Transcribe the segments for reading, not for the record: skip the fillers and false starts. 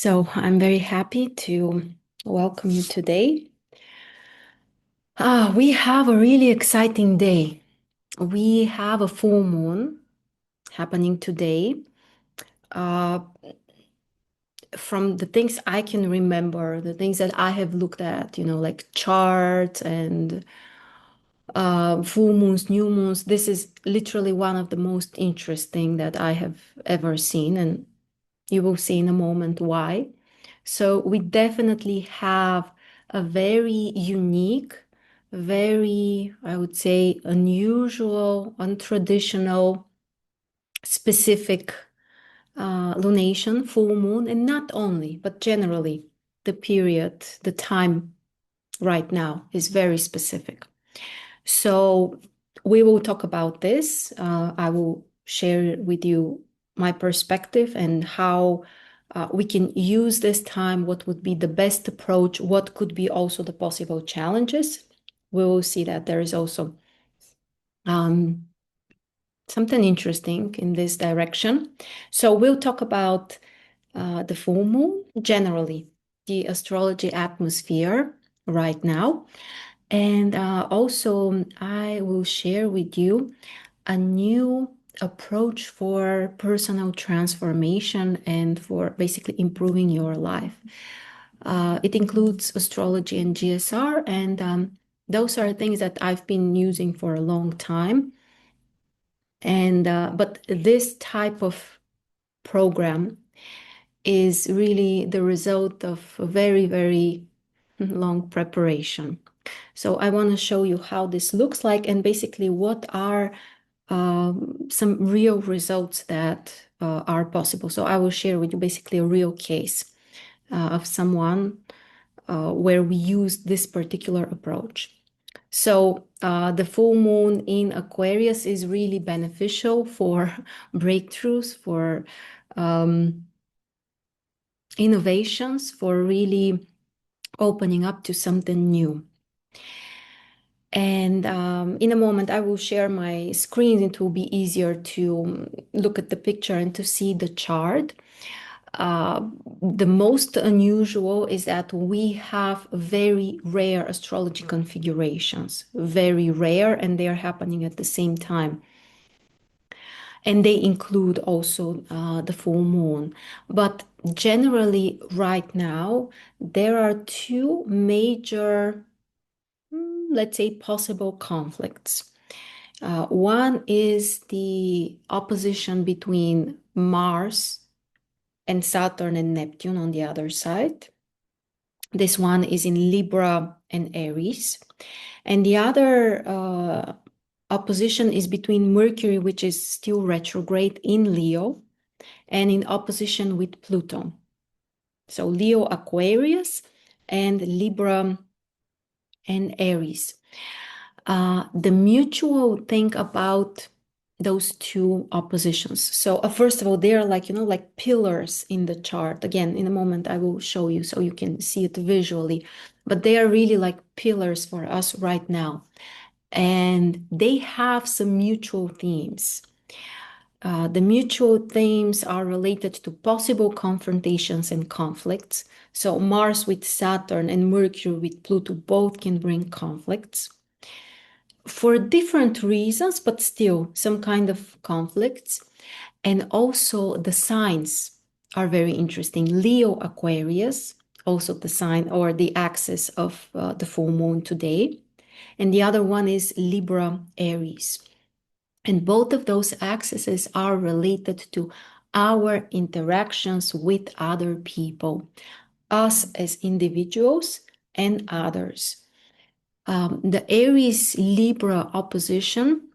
So I'm very happy to welcome you today. We have a really exciting day. We have a full moon happening today. Uh, from the things I can remember, the things that I have looked at, like charts and full moons, new moons, this is literally one of the most interesting that I have ever seen. And you will see in a moment why. So we definitely have a very unique, very, I would say, unusual, untraditional, specific lunation, full moon, and not only, but generally, the period, the time right now is very specific. So we will talk about this. I will share with you my perspective and how we can use this time, what would be the best approach, what could be also the possible challenges. We will see that there is also um, something interesting in this direction. So we'll talk about the full moon, generally, the astrology atmosphere right now. And also, I will share with you a new approach for personal transformation and for basically improving your life. It includes astrology and GSR, and those are things that I've been using for a long time. And but this type of program is really the result of a very, very long preparation. So I want to show you how this looks like and basically what are some real results that are possible. So I will share with you basically a real case of someone where we use this particular approach. So the full moon in Aquarius is really beneficial for breakthroughs, for um, innovations, for really opening up to something new. And in a moment, I will share my screen. It will be easier to look at the picture and to see the chart. Uh, the most unusual is that we have very rare astrology configurations, very rare, and they are happening at the same time. And they include also the full moon. But generally, right now, there are two major, let's say, possible conflicts. One is the opposition between Mars and Saturn and Neptune on the other side. This one is in Libra and Aries. And the other opposition is between Mercury, which is still retrograde in Leo, and in opposition with Pluto. So Leo Aquarius and Libra and Aries. The mutual thing about those two oppositions. So first of all, they are like, like pillars in the chart. Again, in a moment, I will show you so you can see it visually. But they are really like pillars for us right now. And they have some mutual themes. The mutual themes are related to possible confrontations and conflicts. So Mars with Saturn and Mercury with Pluto both can bring conflicts for different reasons, but still some kind of conflicts. And also the signs are very interesting. Leo Aquarius, also the sign or the axis of the full moon today. And the other one is Libra Aries. And both of those axes are related to our interactions with other people, us as individuals and others. The Aries Libra opposition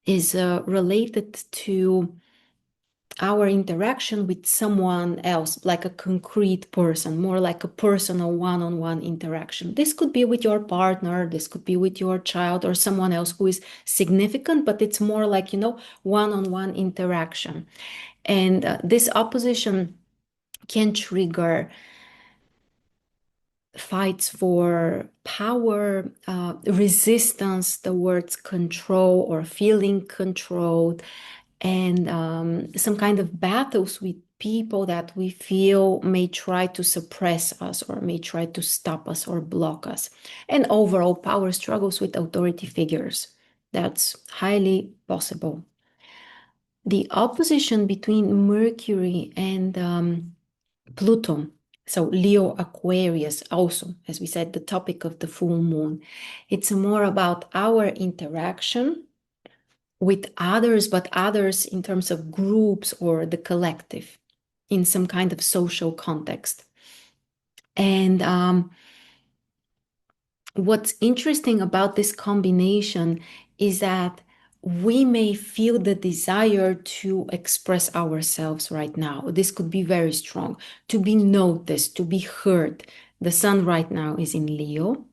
is related to our interaction with someone else, like a concrete person, more like a personal one-on-one interaction. This could be with your partner, this could be with your child or someone else who is significant, but it's more like, one-on-one interaction. And this opposition can trigger fights for power, resistance towards control or feeling controlled. and some kind of battles with people that we feel may try to suppress us or may try to stop us or block us, and overall power struggles with authority figures. That's highly possible. The opposition between Mercury and Pluto, so Leo Aquarius, also, as we said, the topic of the full moon, it's more about our interaction with others, but others in terms of groups or the collective in some kind of social context. And what's interesting about this combination is that we may feel the desire to express ourselves right now. This could be very strong, to be noticed, to be heard. The sun right now is in Leo,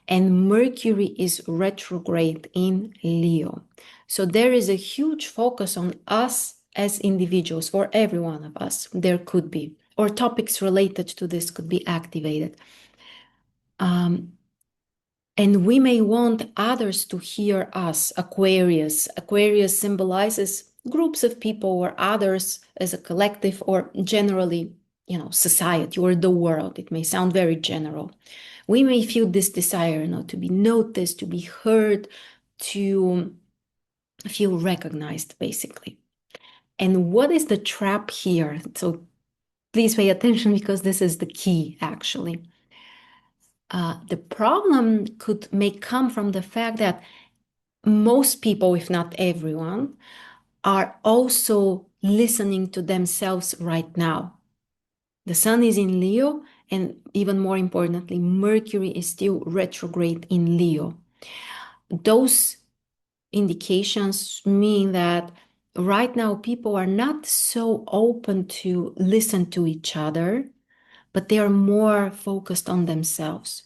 and Mercury is retrograde in Leo. So there is a huge focus on us as individuals, for every one of us. There could be, or topics related to this could be activated. And we may want others to hear us. Aquarius. Aquarius symbolizes groups of people or others as a collective, or generally, society or the world. It may sound very general. We may feel this desire, to be noticed, to be heard, to feel recognized, basically. And what is the trap here? So please pay attention, because this is the key, actually. The problem may come from the fact that most people, if not everyone, are also listening to themselves right now. The sun is in Leo, and even more importantly, Mercury is still retrograde in Leo. Those indications mean that right now people are not so open to listen to each other, but they are more focused on themselves,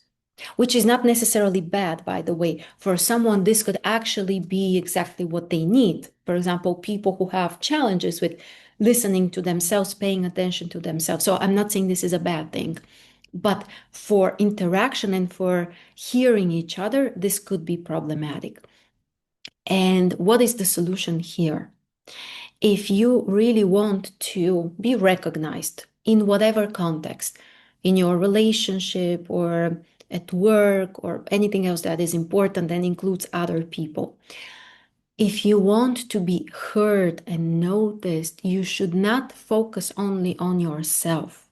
which is not necessarily bad, by the way. For someone, this could actually be exactly what they need. For example, people who have challenges with listening to themselves, paying attention to themselves. So I'm not saying this is a bad thing, but for interaction and for hearing each other, this could be problematic. And what is the solution here? If you really want to be recognized in whatever context, in your relationship or at work or anything else that is important and includes other people, if you want to be heard and noticed, you should not focus only on yourself,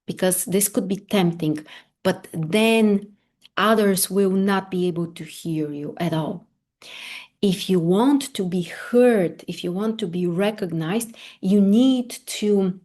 because this could be tempting, but then others will not be able to hear you at all. If you want to be heard, if you want to be recognized, you need to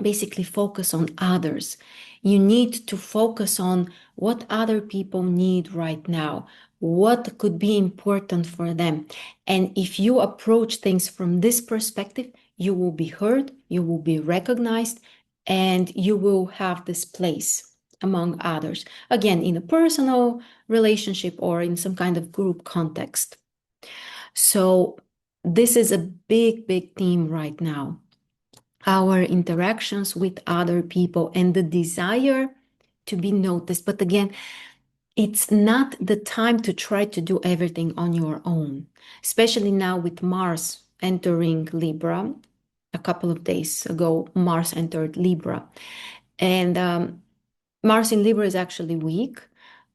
basically focus on others. You need to focus on what other people need right now, what could be important for them. And if you approach things from this perspective, you will be heard, you will be recognized, and you will have this place among others. Again, in a personal relationship or in some kind of group context. So this is a big, big theme right now. Our interactions with other people and the desire to be noticed. But again, it's not the time to try to do everything on your own, especially now with Mars entering Libra. A couple of days ago, Mars entered Libra. And Mars in Libra is actually weak.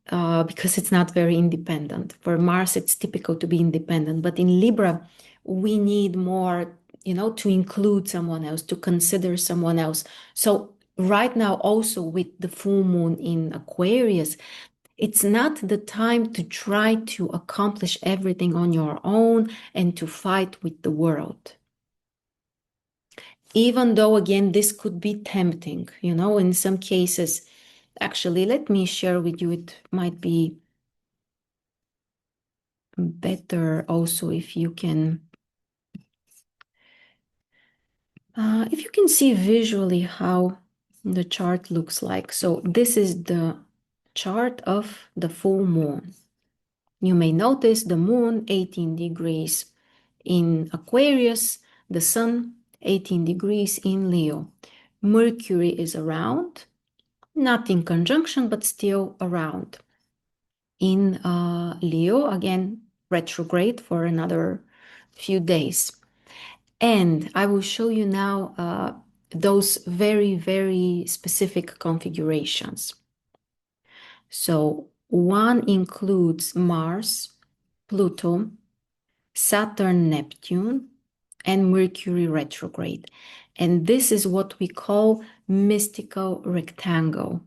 Because it's not very independent. For Mars, it's typical to be independent. But in Libra, we need more, to include someone else, to consider someone else. So right now, also with the full moon in Aquarius, it's not the time to try to accomplish everything on your own and to fight with the world. Even though, again, this could be tempting, in some cases. Actually, let me share with you, it might be better also if you can see visually how the chart looks like. So this is the chart of the full moon. You may notice the moon 18 degrees in Aquarius, the sun 18 degrees in Leo. Mercury is around, not in conjunction, but still around. In Leo, again, retrograde for another few days. And I will show you now those very, very specific configurations. So one includes Mars, Pluto, Saturn, Neptune, and Mercury retrograde. And this is what we call mystical rectangle.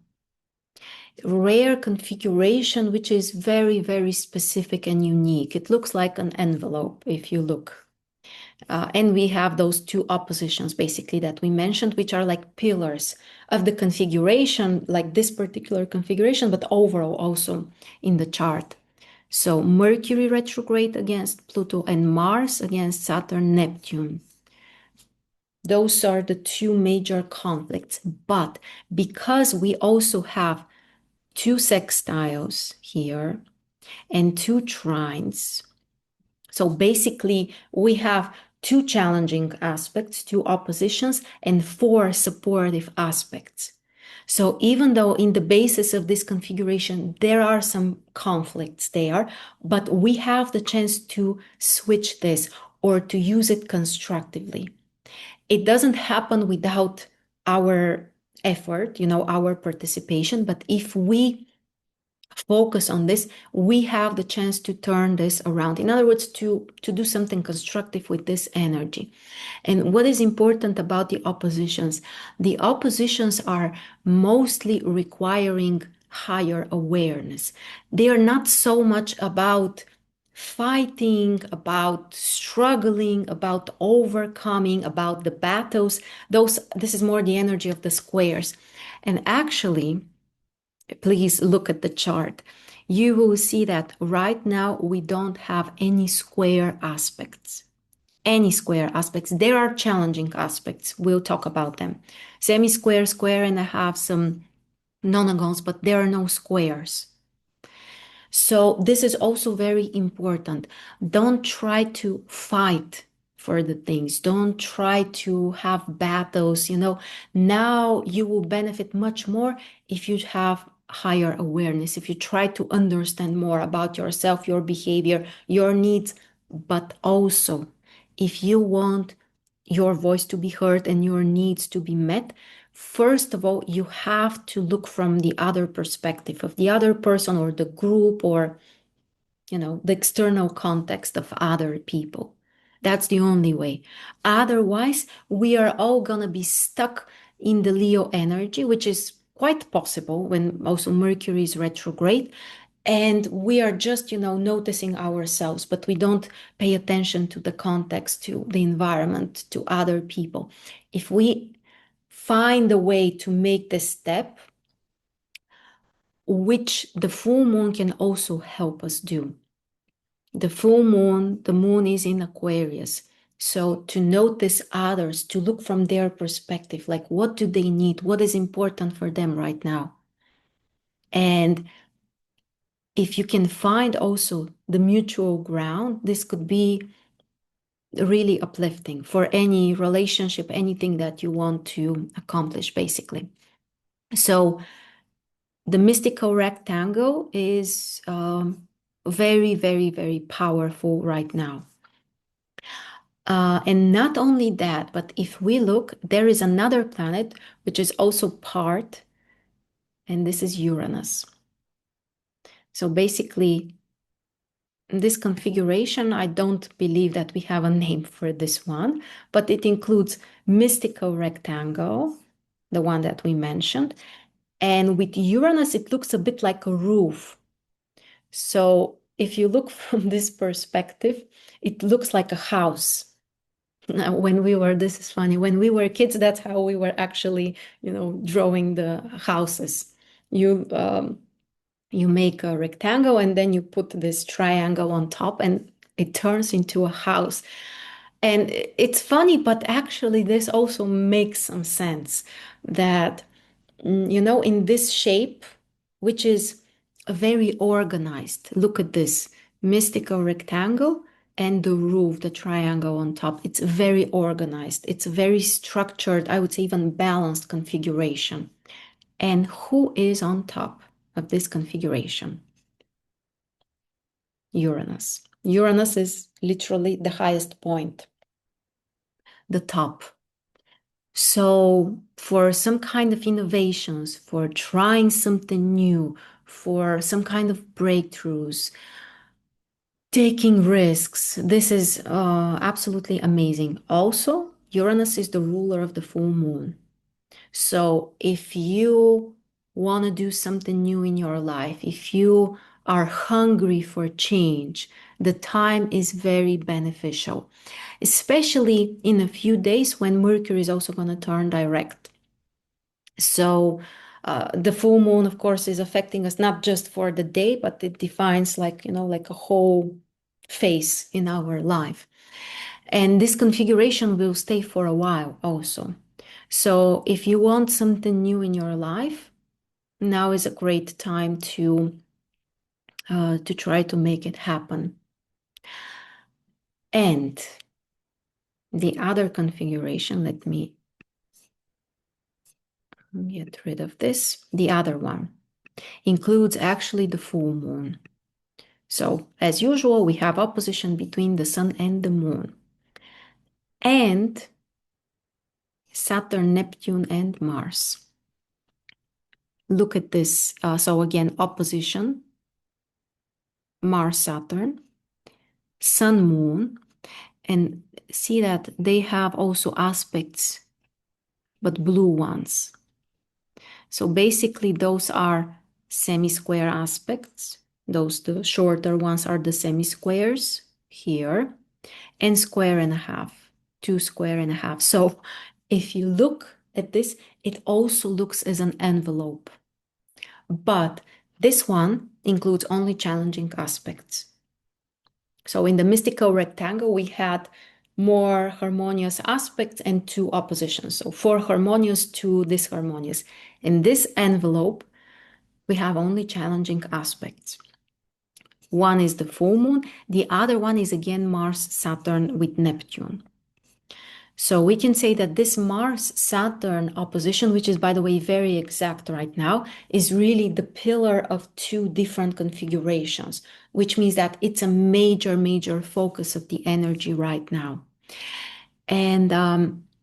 Rare configuration, which is very, very specific and unique. It looks like an envelope if you look. And we have those two oppositions basically that we mentioned, which are like pillars of the configuration, like this particular configuration, but overall also in the chart. So Mercury retrograde against Pluto and Mars against Saturn, Neptune. Those are the two major conflicts. But because we also have two sextiles here and two trines, so basically we have two challenging aspects, two oppositions, and four supportive aspects. So even though in the basis of this configuration, there are some conflicts there, but we have the chance to switch this or to use it constructively. It doesn't happen without our effort, our participation, but if we focus on this, we have the chance to turn this around. In other words, to do something constructive with this energy. And what is important about the oppositions? The oppositions are mostly requiring higher awareness. They are not so much about fighting, about struggling, about overcoming, about the battles. This is more the energy of the squares. And actually, please look at the chart. You will see that right now we don't have any square aspects. Any square aspects. There are challenging aspects. We'll talk about them. Semi-square, square, and I have some nonagons, but there are no squares. So this is also very important. Don't try to fight for the things. Don't try to have battles. Now you will benefit much more if you have higher awareness, if you try to understand more about yourself, your behavior, your needs, but also if you want your voice to be heard and your needs to be met, first of all, you have to look from the other perspective of the other person or the group or, the external context of other people. That's the only way. Otherwise, we are all going to be stuck in the Leo energy, which is quite possible when also Mercury is retrograde. And we are just, noticing ourselves, but we don't pay attention to the context, to the environment, to other people. If we find a way to make this step, which the full moon can also help us do. The moon is in Aquarius. So to notice others, to look from their perspective, like what do they need? What is important for them right now? And if you can find also the mutual ground, this could be really uplifting for any relationship, anything that you want to accomplish, basically. So the mystical rectangle is very, very, very powerful right now. And not only that, but if we look, there is another planet which is also part, and this is Uranus. So basically, this configuration, I don't believe that we have a name for this one, but it includes mystical rectangle, the one that we mentioned. And with Uranus, it looks a bit like a roof. So if you look from this perspective, it looks like a house. This is funny, when we were kids, that's how we were actually, drawing the houses. You make a rectangle and then you put this triangle on top and it turns into a house. And it's funny, but actually this also makes some sense that, in this shape, which is very organized. Look at this mystical rectangle and the roof, the triangle on top. It's very organized. It's a very structured, I would say even balanced configuration. And who is on top of this configuration? Uranus. Uranus is literally the highest point. the top. So for some kind of innovations, for trying something new, for some kind of breakthroughs, taking risks, this is absolutely amazing. Also, Uranus is the ruler of the full moon. So if you want to do something new in your life, if you are hungry for change, the time is very beneficial, especially in a few days when Mercury is also going to turn direct. So the full moon, of course, is affecting us not just for the day, but it defines like a whole phase in our life. And this configuration will stay for a while also. So if you want something new in your life, now is a great time to try to make it happen. And the other configuration, let me get rid of this. The other one includes actually the full moon. So as usual, we have opposition between the sun and the moon. And Saturn, Neptune, and Mars. Look at this. So again, opposition, Mars, Saturn, Sun, Moon, and see that they have also aspects, but blue ones. So basically those are semi-square aspects. The shorter ones are the semi-squares here, and square and a half, 2 square and a half. So if you look at this, it also looks as an envelope. But this one includes only challenging aspects. So in the mystical rectangle, we had more harmonious aspects and 2 oppositions. So 4 harmonious, 2 disharmonious. In this envelope, we have only challenging aspects. One is the full moon. The other one is again Mars, Saturn with Neptune. So we can say that this Mars-Saturn opposition, which is, by the way, very exact right now, is really the pillar of 2 different configurations, which means that it's a major, major focus of the energy right now. And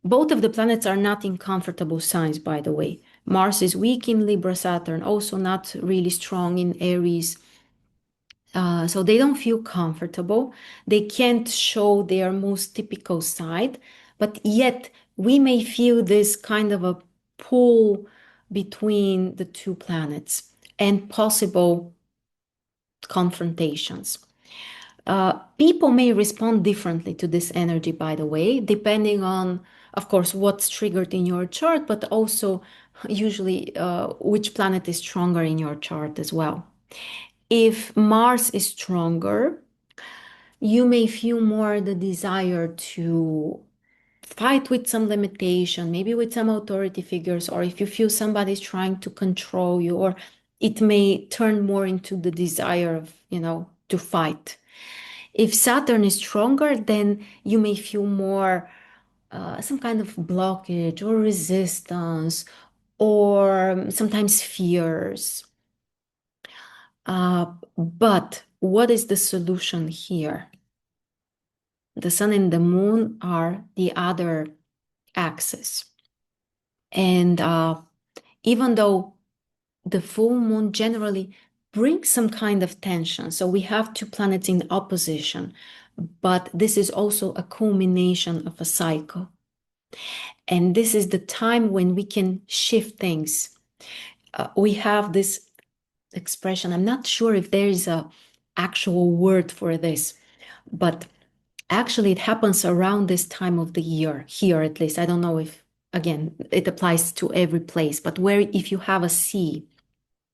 both of the planets are not in comfortable signs, by the way. Mars is weak in Libra, Saturn also not really strong in Aries. So they don't feel comfortable. They can't show their most typical side, but yet we may feel this kind of a pull between the 2 planets and possible confrontations. People may respond differently to this energy, by the way, depending on, of course, what's triggered in your chart, but also usually which planet is stronger in your chart as well. If Mars is stronger, you may feel more the desire to fight with some limitation, maybe with some authority figures, or if you feel somebody's trying to control you, or it may turn more into the desire of, to fight. If Saturn is stronger, then you may feel more some kind of blockage or resistance, or sometimes fears. But what is the solution here? The sun and the moon are the other axis. And even though the full moon generally brings some kind of tension, so we have 2 planets in opposition, but this is also a culmination of a cycle. And this is the time when we can shift things. We have this expression, I'm not sure if there is a actual word for this, but actually it happens around this time of the year, here at least. I don't know if, again, it applies to every place, but where if you have a sea,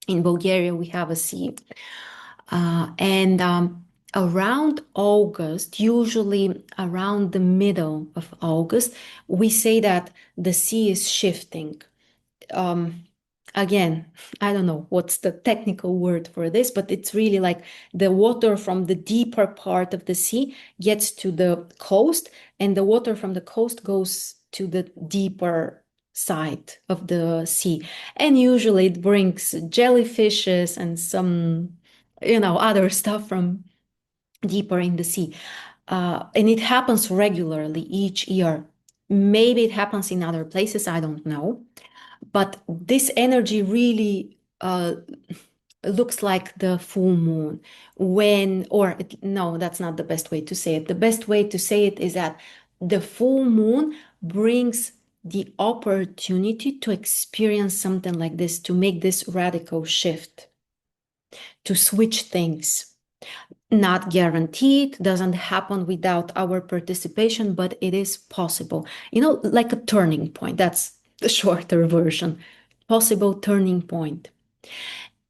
in Bulgaria we have a sea, and around August, usually around the middle of August, we say that the sea is shifting. Again, I don't know what's the technical word for this, but it's really like the water from the deeper part of the sea gets to the coast, and the water from the coast goes to the deeper side of the sea. And usually it brings jellyfishes and some, other stuff from deeper in the sea. And it happens regularly each year. Maybe it happens in other places, I don't know. But this energy really looks like the full moon no, that's not the best way to say it. The best way to say it is that the full moon brings the opportunity to experience something like this, to make this radical shift, to switch things. Not guaranteed, doesn't happen without our participation, but it is possible. Like a turning point. That's the shorter version. Possible turning point.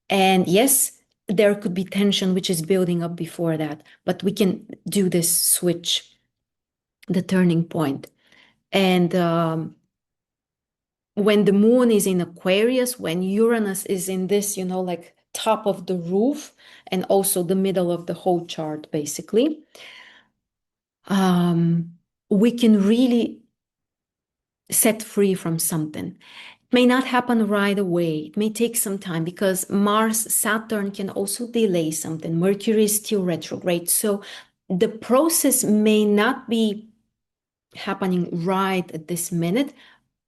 And yes, there could be tension which is building up before that, but we can do this switch, the turning point. And when the moon is in Aquarius, when Uranus is in this, like top of the roof and also the middle of the whole chart, basically, we can really set free from something. It may not happen right away. It may take some time because Mars, Saturn can also delay something. Mercury is still retrograde. So the process may not be happening right at this minute,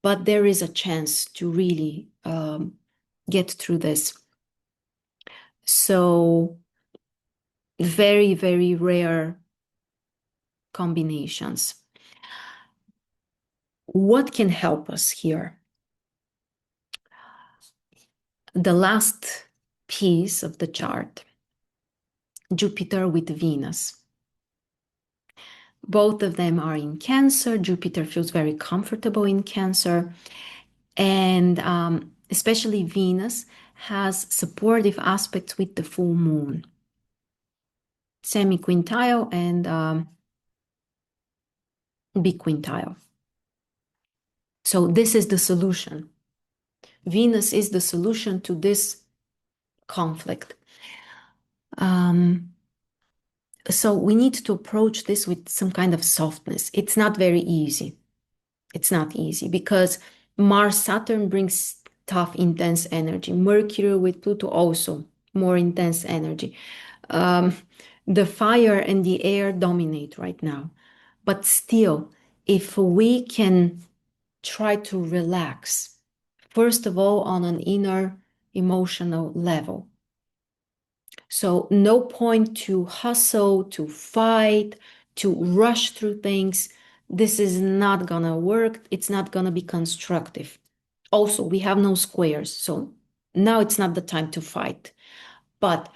but there is a chance to really get through this. So very, very rare combinations. What can help us here? The last piece of the chart, Jupiter with Venus. Both of them are in Cancer. Jupiter feels very comfortable in Cancer. And especially Venus has supportive aspects with the full moon. Semi-quintile and biquintile. So this is the solution. Venus is the solution to this conflict. So we need to approach this with some kind of softness. It's not very easy. It's not easy because Mars, Saturn brings tough, intense energy. Mercury with Pluto also more intense energy. The fire and the air dominate right now. But still, if we can try to relax, first of all, on an inner emotional level. So no point to hustle, to fight, to rush through things. This is not gonna work. It's not gonna be constructive. Also, we have no squares, so now it's not the time to fight. But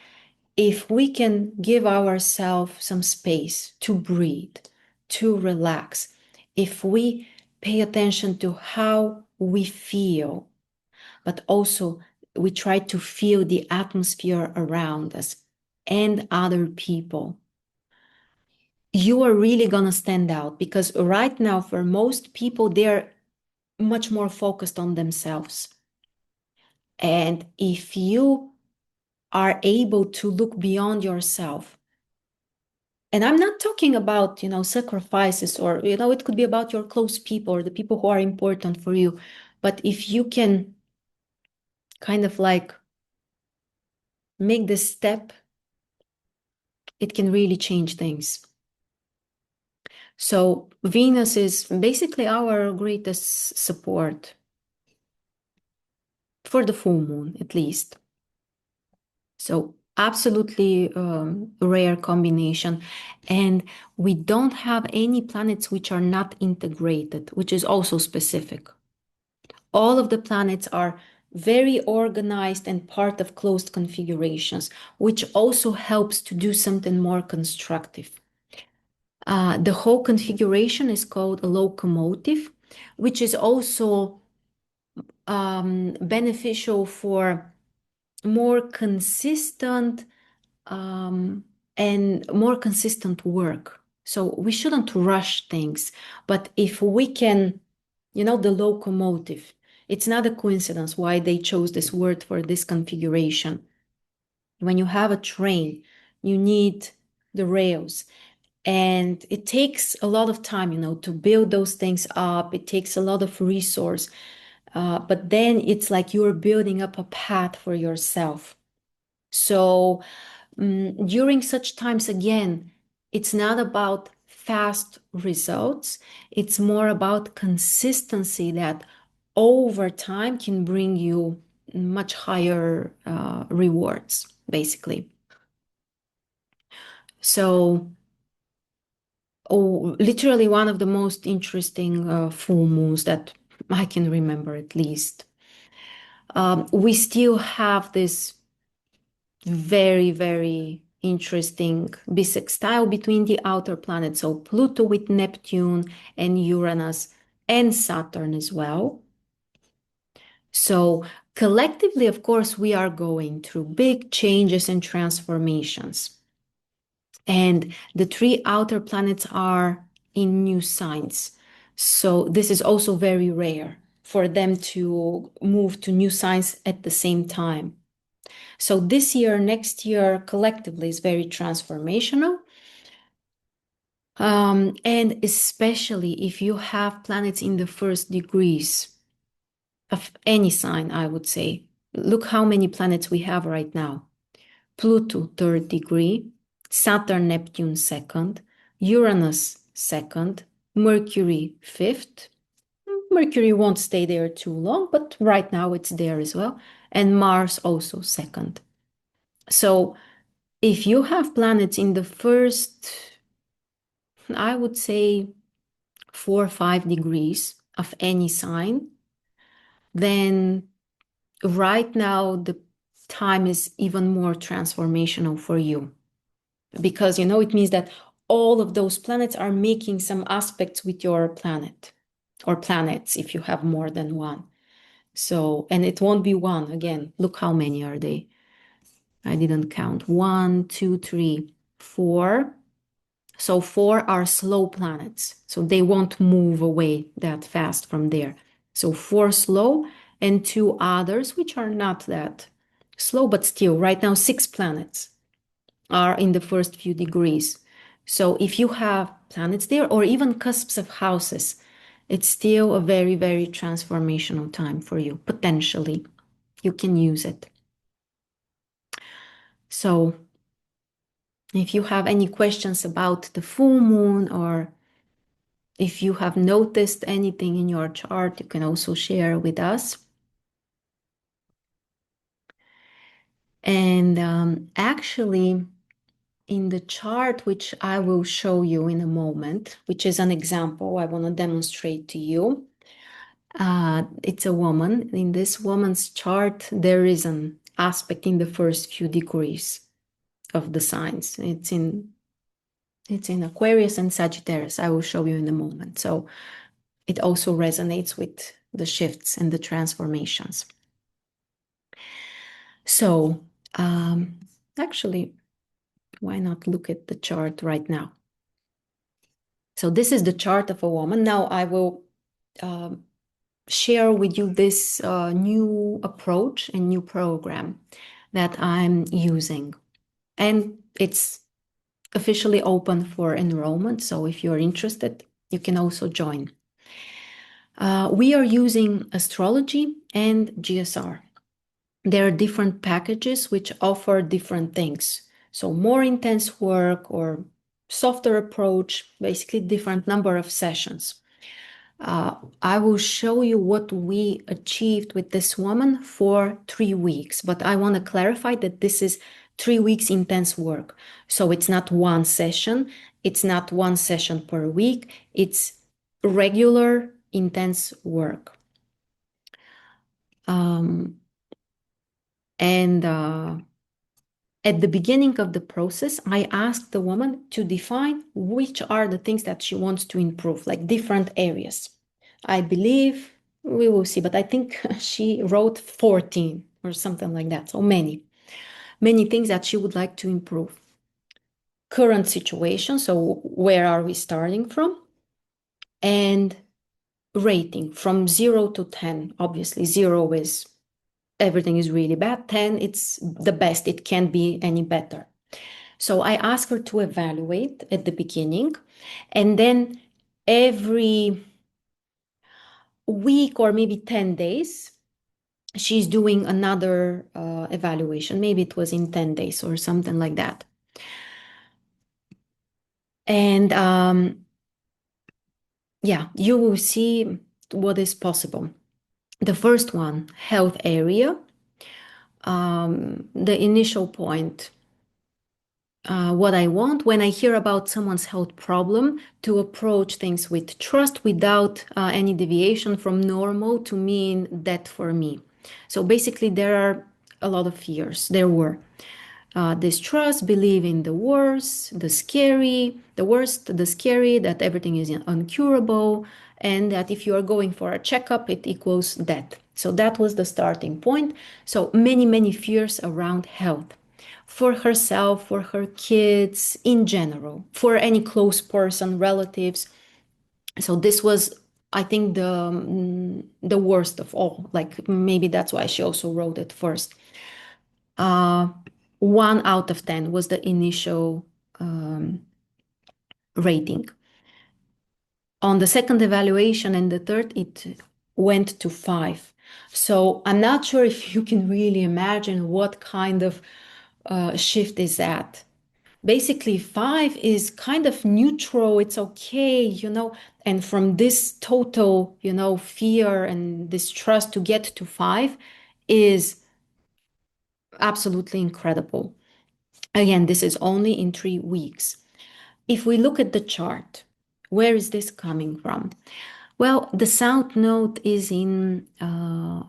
if we can give ourselves some space to breathe, to relax, if we pay attention to how we feel, but also we try to feel the atmosphere around us and other people, you are really going to stand out because right now, for most people, they're much more focused on themselves. And if you are able to look beyond yourself, and I'm not talking about, sacrifices or, it could be about your close people or the people who are important for you. But if you can kind of like make this step, it can really change things. So Venus is basically our greatest support for the full moon, at least. So absolutely rare combination. And we don't have any planets which are not integrated, which is also specific. All of the planets are very organized and part of closed configurations, which also helps to do something more constructive. The whole configuration is called a locomotive, which is also beneficial for more consistent and more consistent work. So we shouldn't rush things, but if we can, the locomotive, it's not a coincidence why they chose this word for this configuration. When you have a train, you need the rails. And it takes a lot of time, to build those things up. It takes a lot of resource. But then it's like you're building up a path for yourself. So during such times, again, it's not about fast results. It's more about consistency that over time can bring you much higher rewards, basically. So, literally one of the most interesting full moons that I can remember, at least. We still have this very, very interesting bisextile between the outer planets. So Pluto with Neptune and Uranus and Saturn as well. So collectively, of course, we are going through big changes and transformations. And the three outer planets are in new signs. So this is also very rare for them to move to new signs at the same time. So this year, next year, collectively is very transformational. And especially if you have planets in the first degrees of any sign, I would say. Look how many planets we have right now. Pluto, third degree, Saturn, Neptune, second, Uranus, second, Mercury, fifth. Mercury won't stay there too long, but right now it's there as well. And Mars also second. So if you have planets in the first, I would say 4 or 5 degrees of any sign, then right now the time is even more transformational for you. Because, it means that all of those planets are making some aspects with your planet or planets if you have more than one. So, and it won't be one. Again, look how many are they? I didn't count. 1, 2, 3, 4. So 4 are slow planets. So they won't move away that fast from there. So 4 slow and 2 others, which are not that slow, but still, right now, 6 planets are in the first few degrees. So if you have planets there or even cusps of houses, it's still a very, very transformational time for you. Potentially, you can use it. So if you have any questions about the full moon, or if you have noticed anything in your chart, you can also share with us. And actually, in the chart, which I will show you in a moment, which is an example I want to demonstrate to you, it's a woman. In this woman's chart, there is an aspect in the first few degrees of the signs. It's in Aquarius and Sagittarius. I will show you in a moment. So it also resonates with the shifts and the transformations. So actually, why not look at the chart right now? So this is the chart of a woman. Now I will share with you this new approach and new program that I'm using. And it's officially open for enrollment. So if you're interested, you can also join. We are using Astrology and GSR. There are different packages which offer different things. So more intense work or softer approach, basically different number of sessions. I will show you what we achieved with this woman for 3 weeks, but I want to clarify that this is 3 weeks intense work. So it's not one session. It's not one session per week. It's regular intense work. And at the beginning of the process, I asked the woman to define which are the things that she wants to improve, like different areas. I believe we will see, but I think she wrote 14 or something like that. So many things that she would like to improve. Current situation, so where are we starting from? And rating from 0 to 10. Obviously, 0 is everything is really bad. 10, it's the best. It can't be any better. So I asked her to evaluate at the beginning, and then every week or maybe 10 days, she's doing another evaluation. Maybe it was in 10 days or something like that. And yeah, you will see what is possible. The first one, health area. The initial point, what I want when I hear about someone's health problem, to approach things with trust without any deviation from normal to mean that for me. So basically, there are a lot of fears. There were distrust, believe in the worst, the worst, the scary, that everything is uncurable, and that if you are going for a checkup, it equals death. So that was the starting point. So many, many fears around health for herself, for her kids, in general, for any close person, relatives. So this was, I think, the worst of all. Like maybe that's why she also wrote it first. Uh, 1 out of 10 was the initial rating. On the second evaluation and the third, it went to 5. So I'm not sure if you can really imagine what kind of shift is that. Basically, 5 is kind of neutral, it's okay, and from this total, fear and distrust to get to 5 is absolutely incredible. Again, this is only in 3 weeks. If we look at the chart, where is this coming from? Well, the South Node is in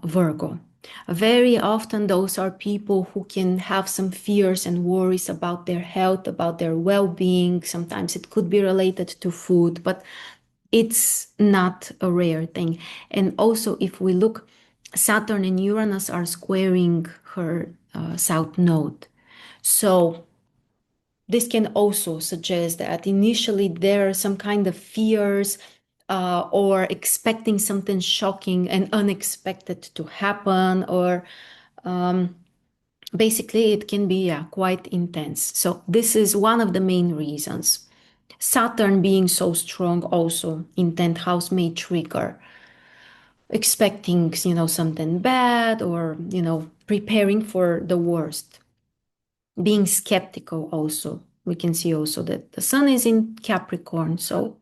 Virgo. Very often, those are people who can have some fears and worries about their health, about their well being. Sometimes it could be related to food, but it's not a rare thing. And also, if we look, Saturn and Uranus are squaring her South Node. So, this can also suggest that initially there are some kind of fears or expecting something shocking and unexpected to happen, or basically it can be quite intense. So this is one of the main reasons. Saturn being so strong also in 10th house may trigger expecting, something bad, or, preparing for the worst. Being skeptical also. We can see also that the sun is in Capricorn, so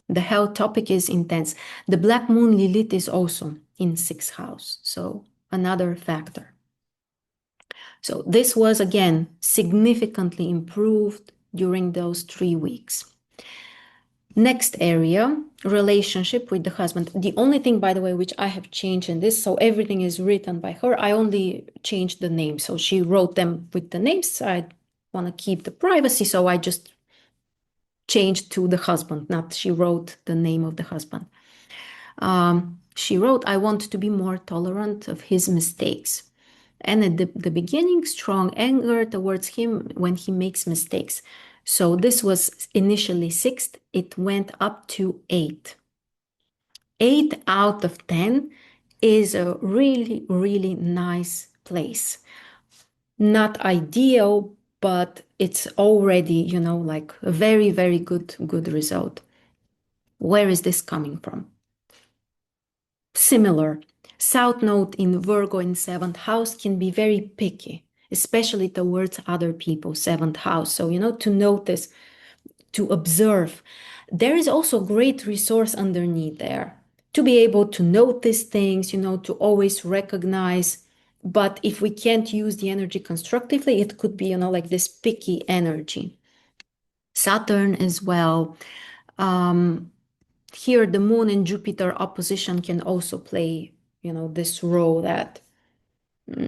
the health topic is intense. The black moon Lilith is also in 6th house, so another factor. So this was again significantly improved during those 3 weeks. Next area, relationship with the husband. The only thing, by the way, which I have changed in this, so everything is written by her. I only changed the names. So she wrote them with the names. I want to keep the privacy, so I just changed to the husband, not she wrote the name of the husband. She wrote, I want to be more tolerant of his mistakes. And at the beginning, strong anger towards him when he makes mistakes. So this was initially 6th, it went up to 8. 8 out of 10 is a really, really nice place. Not ideal, but it's already, like a very, very good result. Where is this coming from? Similar. South Node in Virgo in 7th house can be very picky, especially towards other people, 7th house. So, to notice, to observe. There is also great resource underneath there to be able to notice things, to always recognize. But if we can't use the energy constructively, it could be, like this picky energy. Saturn as well. Here, the moon and Jupiter opposition can also play, this role that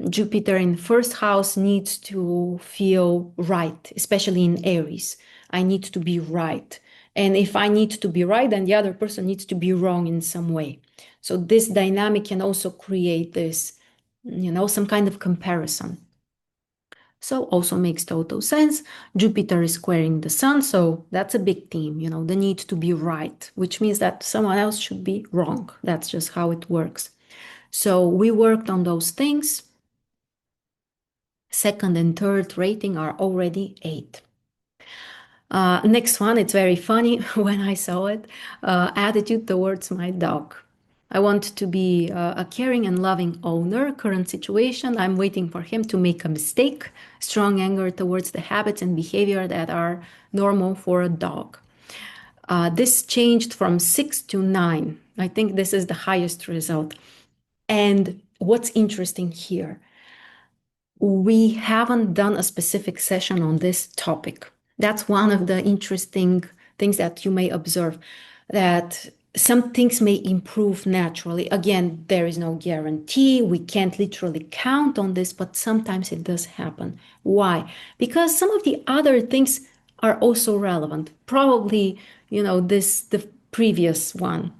Jupiter in 1st house needs to feel right, especially in Aries. I need to be right. And if I need to be right, then the other person needs to be wrong in some way. So this dynamic can also create this, some kind of comparison. So also makes total sense. Jupiter is squaring the sun, so that's a big theme, the need to be right, which means that someone else should be wrong. That's just how it works. So we worked on those things. Second and third rating are already 8. Next one, it's very funny when I saw it. Attitude towards my dog. I want to be a caring and loving owner. Current situation, I'm waiting for him to make a mistake. Strong anger towards the habits and behavior that are normal for a dog. This changed from 6 to 9. I think this is the highest result. And what's interesting here, we haven't done a specific session on this topic. That's one of the interesting things that you may observe, that some things may improve naturally. Again, there is no guarantee. We can't literally count on this, but sometimes it does happen. Why? Because some of the other things are also relevant. Probably, the previous one,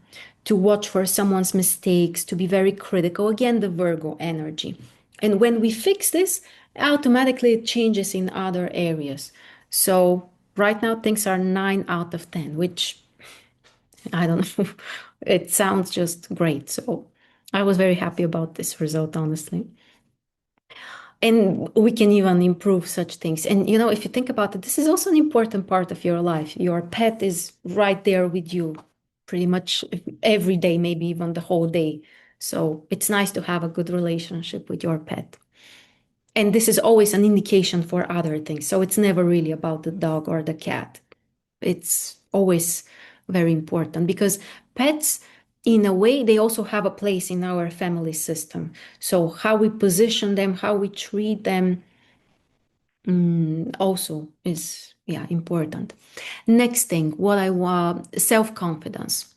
to watch for someone's mistakes, to be very critical. Again, the Virgo energy. And when we fix this, automatically it changes in other areas. So right now things are 9 out of 10, which I don't know. It sounds just great. So I was very happy about this result, honestly. And we can even improve such things. And if you think about it, this is also an important part of your life. Your pet is right there with you pretty much every day, maybe even the whole day. So it's nice to have a good relationship with your pet. And this is always an indication for other things. So it's never really about the dog or the cat. It's always very important because pets, in a way, they also have a place in our family system. So how we position them, how we treat them, also is, yeah, important. Next thing, what I want, self-confidence.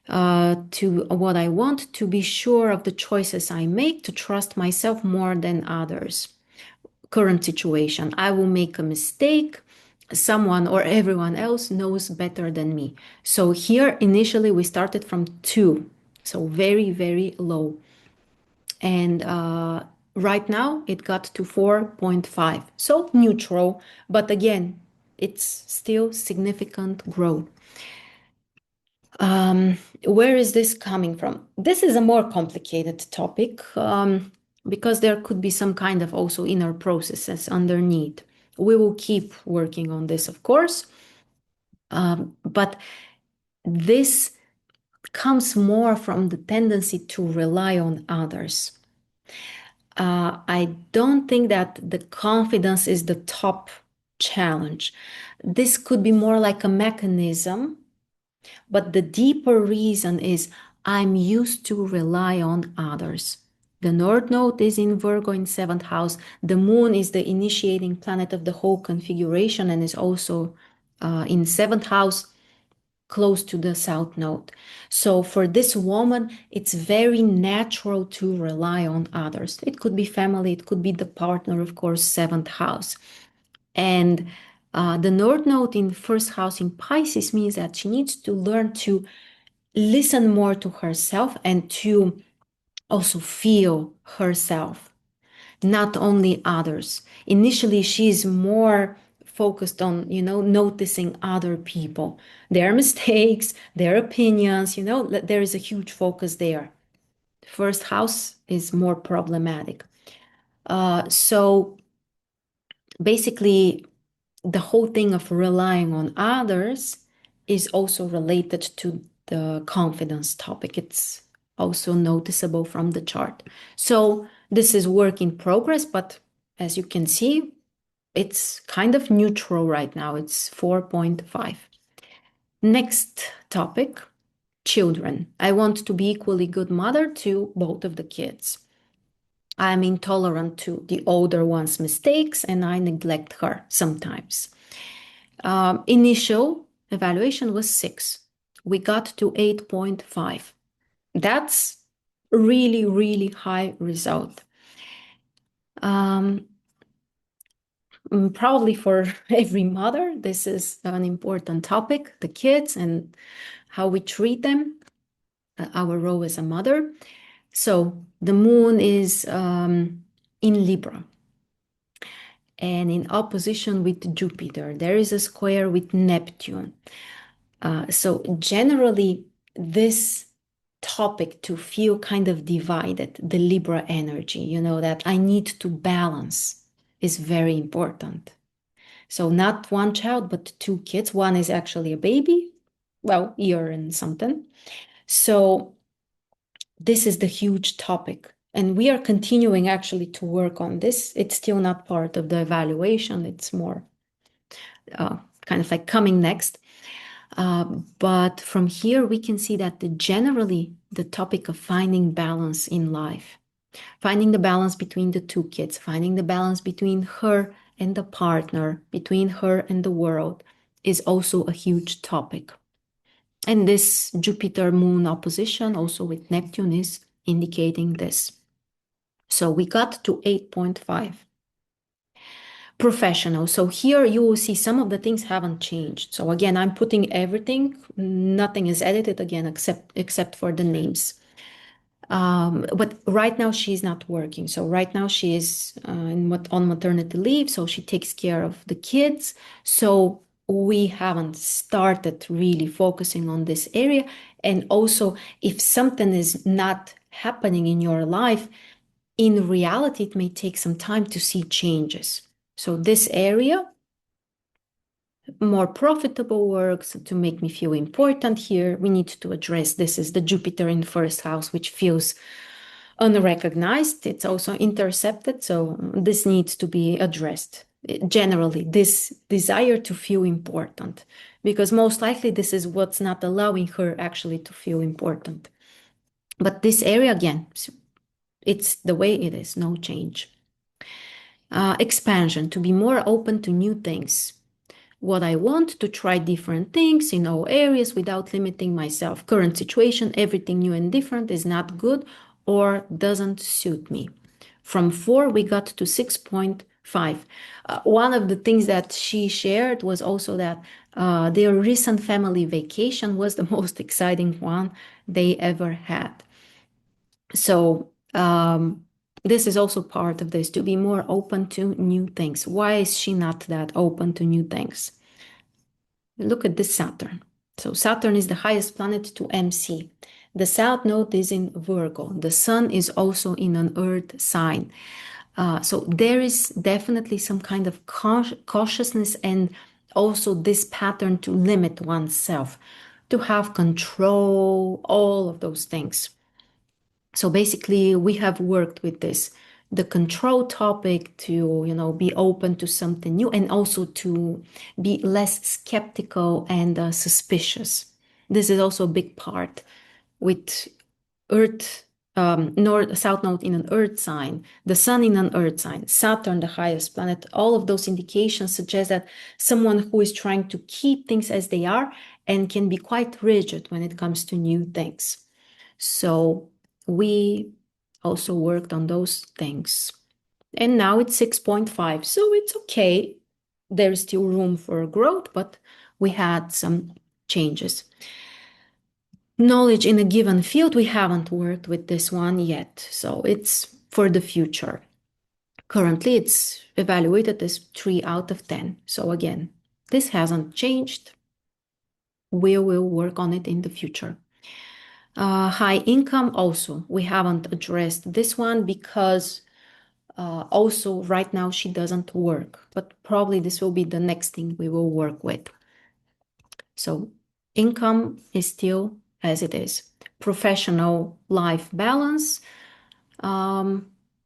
To what I want, to be sure of the choices I make, to trust myself more than others. Current situation, I will make a mistake, someone or everyone else knows better than me. So here initially we started from 2, so very, very low. And right now it got to 4.5, so neutral, but again, it's still significant growth. Where is this coming from? This is a more complicated topic, because there could be some kind of also inner processes underneath. We will keep working on this, of course, but this comes more from the tendency to rely on others. I don't think that the confidence is the top challenge. This could be more like a mechanism, but the deeper reason is I'm used to rely on others. The North Node is in Virgo in 7th house. The moon is the initiating planet of the whole configuration and is also in 7th house, close to the South Node. So for this woman, it's very natural to rely on others. It could be family, it could be the partner, of course, 7th house. And the North Node in first house in Pisces means that she needs to learn to listen more to herself and to also feel herself, not only others. Initially, she's more focused on, noticing other people, their mistakes, their opinions, there is a huge focus there. First house is more problematic. So basically, the whole thing of relying on others is also related to the confidence topic. It's also noticeable from the chart. So this is work in progress, but as you can see, it's kind of neutral right now. It's 4.5. Next topic, children. I want to be equally good mother to both of the kids. I'm intolerant to the older one's mistakes and I neglect her sometimes. Initial evaluation was 6. We got to 8.5. That's really, really high result. Probably for every mother, this is an important topic, the kids and how we treat them, our role as a mother. So the moon is in Libra and in opposition with Jupiter. There is a square with Neptune. So generally, this topic to feel kind of divided, the Libra energy, that I need to balance is very important. So not one child, but 2 kids. One is actually a baby, well, year and something. So this is the huge topic. And we are continuing actually to work on this. It's still not part of the evaluation. It's more kind of like coming next. But from here, we can see that generally the topic of finding balance in life, finding the balance between the two kids, finding the balance between her and the partner, between her and the world, is also a huge topic. And this Jupiter Moon opposition also with Neptune is indicating this. So we got to 8.5. Professional. So here you will see some of the things haven't changed. So again, I'm putting everything, nothing is edited again except for the names. But right now she's not working. So right now she is on maternity leave. So she takes care of the kids. So we haven't started really focusing on this area. And also, if something is not happening in your life, in reality, it may take some time to see changes. So this area, more profitable works to make me feel important here. We need to address this is the Jupiter in first house, which feels unrecognized. It's also intercepted. So this needs to be addressed. Generally, this desire to feel important, because most likely this is what's not allowing her actually to feel important. But this area, again, it's the way it is, no change. Expansion, to be more open to new things. What I want to try different things in all areas without limiting myself. Current situation, everything new and different is not good or doesn't suit me. From 4, we got to 6.5. One of the things that she shared was also that their recent family vacation was the most exciting one they ever had. So this is also part of this, to be more open to new things. Why is she not that open to new things? Look at this Saturn. So Saturn is the highest planet to MC. The South Node is in Virgo. The Sun is also in an Earth sign. So there is definitely some kind of cautiousness and also this pattern to limit oneself, to have control, all of those things. So basically, we have worked with this, the control topic, to be open to something new and also to be less skeptical and suspicious. This is also a big part with Earth, North, South Node in an Earth sign, the Sun in an Earth sign, Saturn, the highest planet. All of those indications suggest that someone who is trying to keep things as they are and can be quite rigid when it comes to new things. So we also worked on those things. And now it's 6.5. So it's okay. There's still room for growth, but we had some changes. Knowledge in a given field, we haven't worked with this one yet. So it's for the future. Currently, it's evaluated as 3 out of 10. So again, this hasn't changed. We will work on it in the future. High income also, we haven't addressed this one because also right now she doesn't work, but probably this will be the next thing we will work with. So income is still as it is. Professional life balance,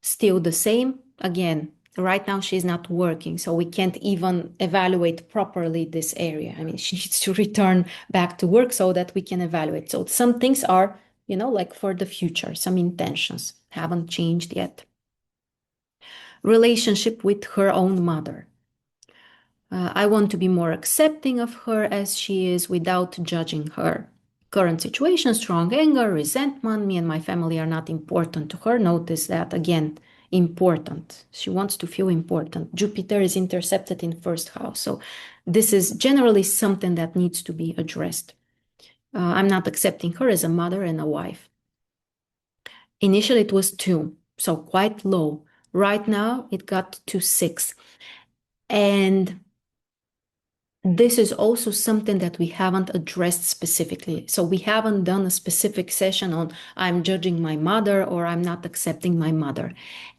still the same. Again, right now she's not working, so we can't even evaluate properly this area. I mean, she needs to return back to work so that we can evaluate. So some things are, like for the future, some intentions haven't changed yet. Relationship with her own mother. I want to be more accepting of her as she is without judging her. Current situation, strong anger, resentment. Me and my family are not important to her. Notice that again, important. She wants to feel important. Jupiter is intercepted in first house. So this is generally something that needs to be addressed. I'm not accepting her as a mother and a wife. Initially it was 2, so quite low. Right now it got to 6. And this is also something that we haven't addressed specifically. So we haven't done a specific session on I'm judging my mother or I'm not accepting my mother.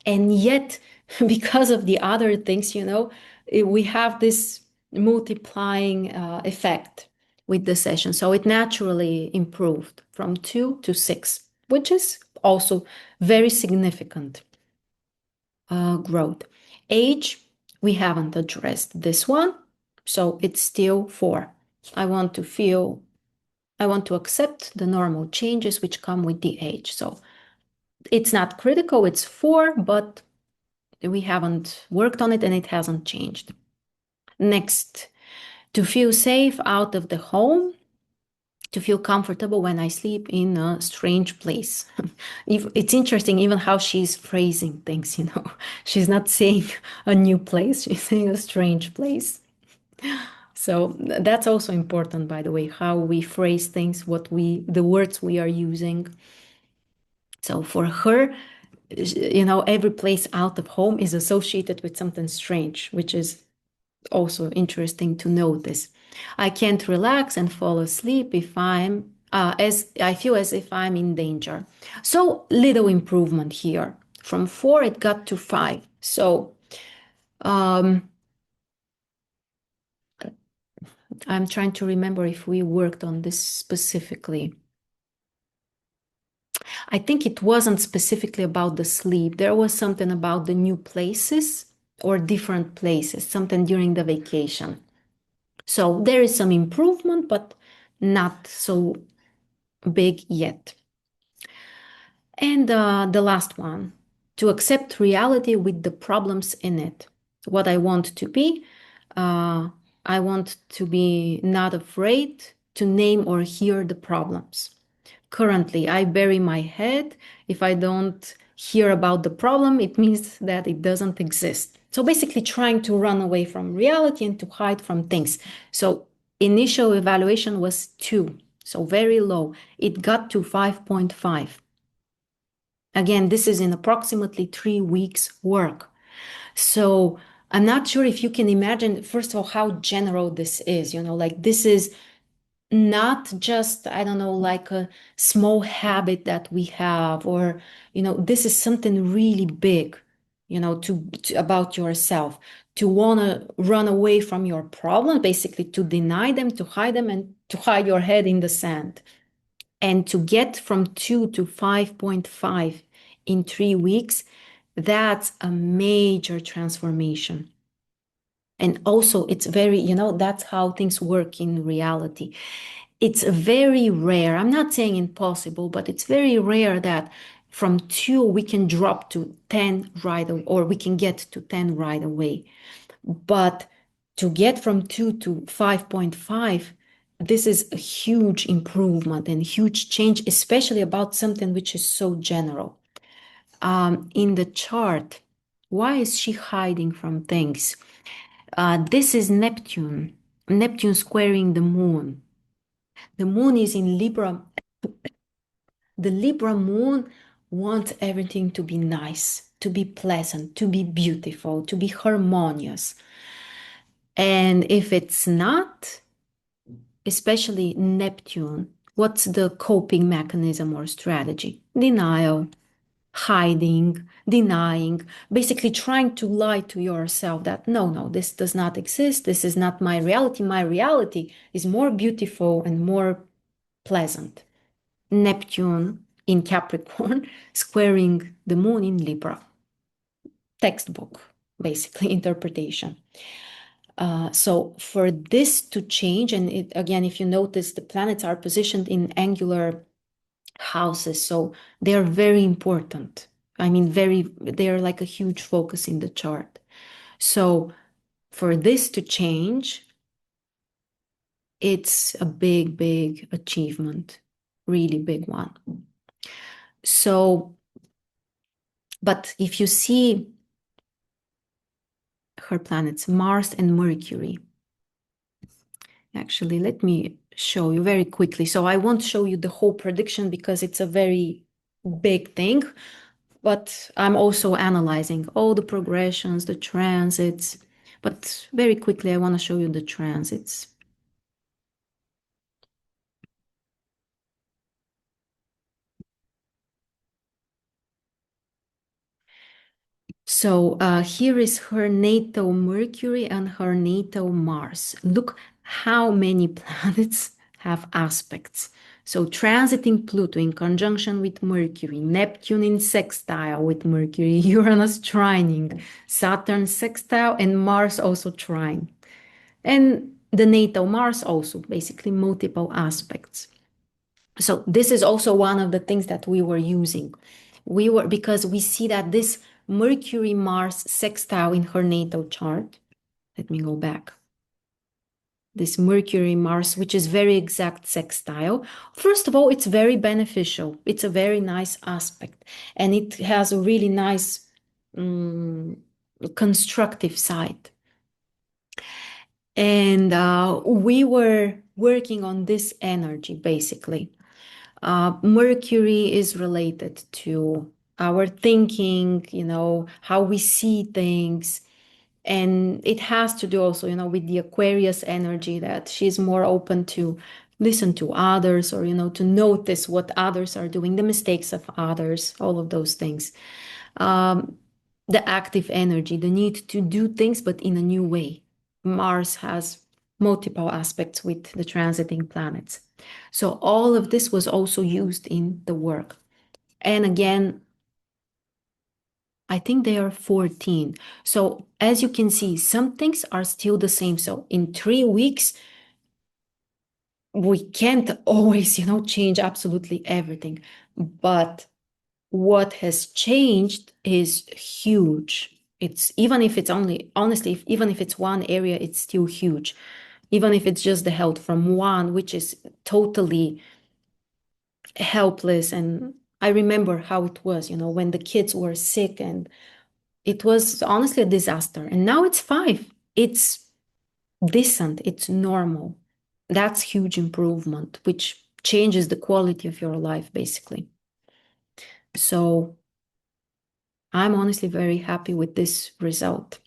And yet, because of the other things, we have this multiplying effect with the session. So it naturally improved from 2 to 6, which is also very significant growth. Age, we haven't addressed this one. So it's still 4. I want to feel, I want to accept the normal changes which come with the age. So it's not critical, it's 4, but we haven't worked on it and it hasn't changed. Next, to feel safe out of the home, to feel comfortable when I sleep in a strange place. It's interesting even how she's phrasing things, you know. She's not saying a new place, she's saying a strange place. So that's also important, by the way, how we phrase things, the words we are using. So for her, you know, every place out of home is associated with something strange, which is also interesting to notice. I can't relax and fall asleep if as I feel as if I'm in danger. So little improvement here. From 4, it got to 5. So um, I'm trying to remember if we worked on this specifically. I think it wasn't specifically about the sleep. There was something about the new places or different places, something during the vacation. So there is some improvement, but not so big yet. And the last one, to accept reality with the problems in it. What I want to be, I want to be not afraid to name or hear the problems. Currently, I bury my head. If I don't hear about the problem, it means that it doesn't exist. So basically, trying to run away from reality and to hide from things. So initial evaluation was 2, so very low. It got to 5.5. Again, this is in approximately 3 weeks work. So I'm not sure if you can imagine, first of all, how general this is. You know, like this is not just, I don't know, like a small habit that we have, or, you know, this is something really big, you know, to about yourself, to want to run away from your problem, basically to deny them, to hide them, and to hide your head in the sand. And to get from 2 to 5.5 in 3 weeks, that's a major transformation. And also, it's very, you know, that's how things work in reality. It's very rare. I'm not saying impossible, but it's very rare that from 2 we can drop to 10 right away, or we can get to 10 right away. But to get from 2 to 5.5, this is a huge improvement and huge change, especially about something which is so general. In the chart, why is she hiding from things? This is Neptune, Neptune squaring the moon. The moon is in Libra. The Libra moon wants everything to be nice, to be pleasant, to be beautiful, to be harmonious. And if it's not, especially Neptune, what's the coping mechanism or strategy? Denial, hiding, denying, basically trying to lie to yourself that no, this does not exist. This is not my reality. My reality is more beautiful and more pleasant. Neptune in Capricorn squaring the moon in Libra. Textbook, basically, interpretation. So for this to change, and again, if you notice, the planets are positioned in angular houses, so they're very important. I mean, they're like a huge focus in the chart. So for this to change, it's a big, big achievement, really big one. So, but if you see her planets, Mars and Mercury, actually, let me show you very quickly. So I won't show you the whole prediction because it's a very big thing, but I'm also analyzing all the progressions, the transits. But very quickly, I want to show you the transits. So here is her natal Mercury and her natal Mars. Look how many planets have aspects. So transiting Pluto in conjunction with Mercury, Neptune in sextile with Mercury, Uranus trining, Saturn sextile, and Mars also trine. And The natal Mars also, basically multiple aspects. So this is also one of the things that we were using. Because we see that this Mercury Mars sextile in her natal chart. Let me go back. This Mercury Mars, which is very exact sextile. First of all, it's very beneficial. It's a very nice aspect, and it has a really nice constructive side. And we were working on this energy basically. Mercury is related to our thinking, how we see things. And it has to do also, with the Aquarius energy, that she's more open to listen to others, or, to notice what others are doing, the mistakes of others, all of those things. The active energy, the need to do things, but in a new way. Mars has multiple aspects with the transiting planets. So all of this was also used in the work. And again, I think they are 14. So as you can see, some things are still the same. So in 3 weeks, we can't always, change absolutely everything. But what has changed is huge. It's even if it's only, honestly, even if it's one area, it's still huge. Even if it's just the health from one, which is totally helpless. And I remember how it was, when the kids were sick, and it was honestly a disaster. And now it's 5. It's decent. It's normal. That's huge improvement, which changes the quality of your life, basically. So I'm honestly very happy with this result.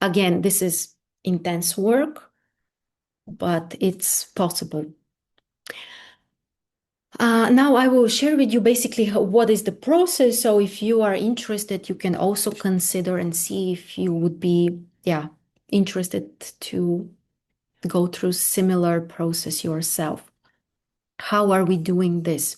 Again, this is intense work, but it's possible. Now I will share with you basically what is the process. So if you are interested, you can also consider and see if you would be, interested to go through similar process yourself. How are we doing this?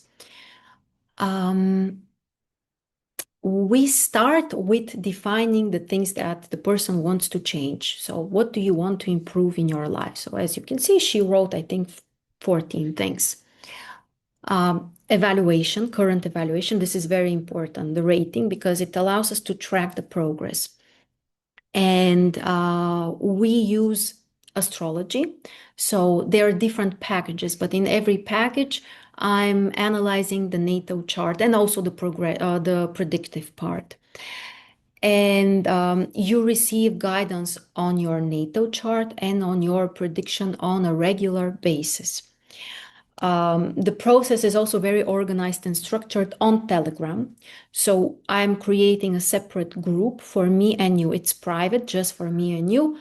We start with defining the things that the person wants to change. So what do you want to improve in your life? So as you can see, she wrote, I think, 14 things. Evaluation, current evaluation. This is very important, the rating, because it allows us to track the progress. And we use astrology. So there are different packages, but in every package, I'm analyzing the natal chart and also the predictive part. And you receive guidance on your natal chart and on your prediction on a regular basis. The process is also very organized and structured on Telegram. So I'm creating a separate group for me and you. It's private, just for me and you,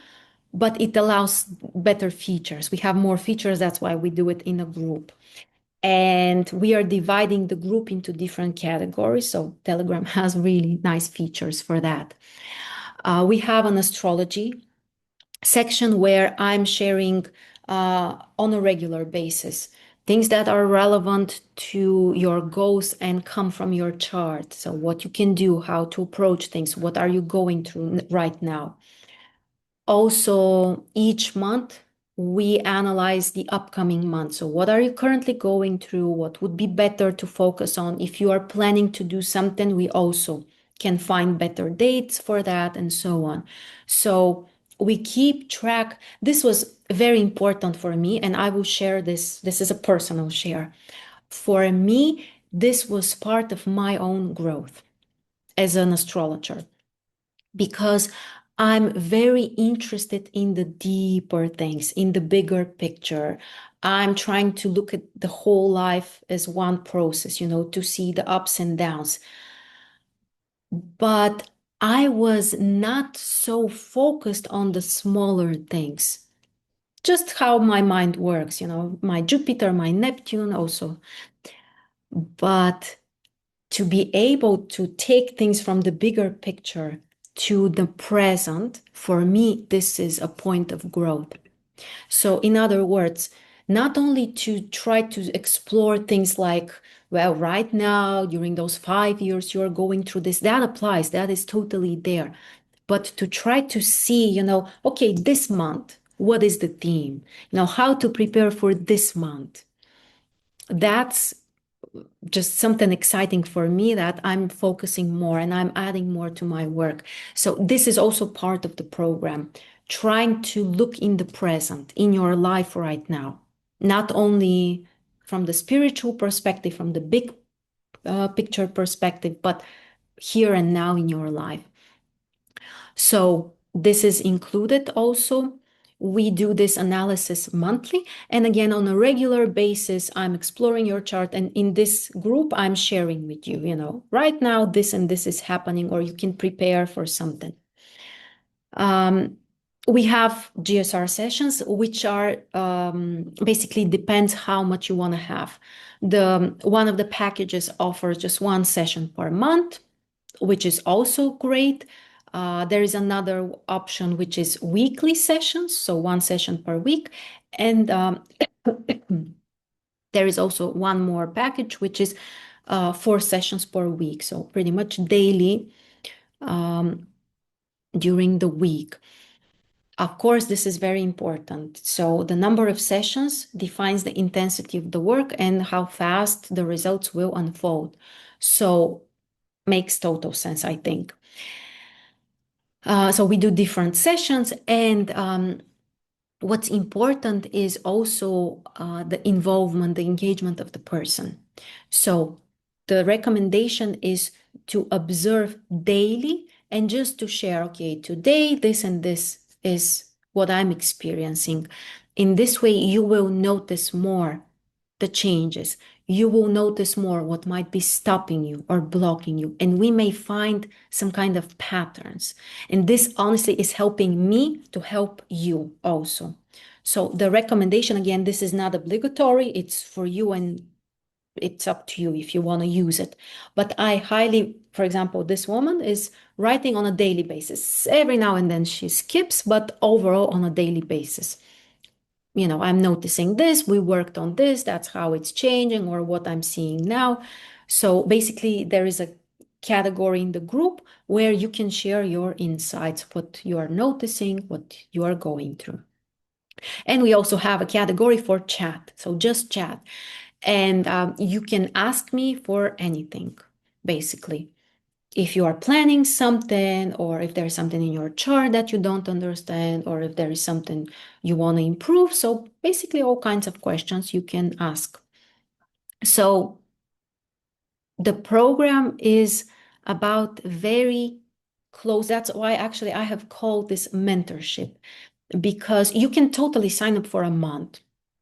but it allows better features. We have more features. That's why we do it in a group. And we are dividing the group into different categories. So Telegram has really nice features for that. We have an astrology section where I'm sharing on a regular basis things that are relevant to your goals and come from your chart. So what you can do, how to approach things, what are you going through right now. Also, each month we analyze the upcoming month. So what are you currently going through? What would be better to focus on? If you are planning to do something, we also can find better dates for that and so on. So we keep track. This was very important for me, and I will share this. This is a personal share. For me, this was part of my own growth as an astrologer, because I'm very interested in the deeper things, in the bigger picture. I'm trying to look at the whole life as one process, to see the ups and downs. But I was not so focused on the smaller things. Just how my mind works, my Jupiter, my Neptune also. But to be able to take things from the bigger picture to the present, for me, this is a point of growth. So, in other words, not only to try to explore things like, well, right now, during those 5 years, you're going through this, that applies, that is totally there. But to try to see, okay, this month, what is the theme, how to prepare for this month. That's just something exciting for me that I'm focusing more and I'm adding more to my work. So this is also part of the program, trying to look in the present, in your life right now, not only from the spiritual perspective, from the big picture perspective, but here and now in your life. So this is included also. We do this analysis monthly. And again, on a regular basis, I'm exploring your chart. And in this group, I'm sharing with you, right now, this and this is happening, or you can prepare for something. We have GSR sessions, which are basically depends how much you want to have. One of the packages offers just one session per month, which is also great. There is another option, which is weekly sessions, so one session per week. And there is also one more package, which is 4 sessions per week, so pretty much daily during the week. Of course, this is very important. So the number of sessions defines the intensity of the work and how fast the results will unfold. So makes total sense, I think. So we do different sessions, and what's important is also the involvement, the engagement of the person. So the recommendation is to observe daily and just to share, okay, today this and this is what I'm experiencing. In this way, you will notice more the changes. You will notice more what might be stopping you or blocking you. And we may find some kind of patterns. And this honestly is helping me to help you also. So the recommendation, again, this is not obligatory. It's for you and it's up to you if you want to use it. But I highly, for example, this woman is writing on a daily basis. Every now and then she skips, but overall on a daily basis. I'm noticing this, we worked on this, that's how it's changing or what I'm seeing now. So basically, there is a category in the group where you can share your insights, what you are noticing, what you are going through. And we also have a category for chat, so just chat. And you can ask me for anything, basically. If you are planning something, or if there's something in your chart that you don't understand, or if there is something you want to improve. So basically all kinds of questions you can ask. So the program is about very close. That's why actually I have called this mentorship, because you can totally sign up for a month.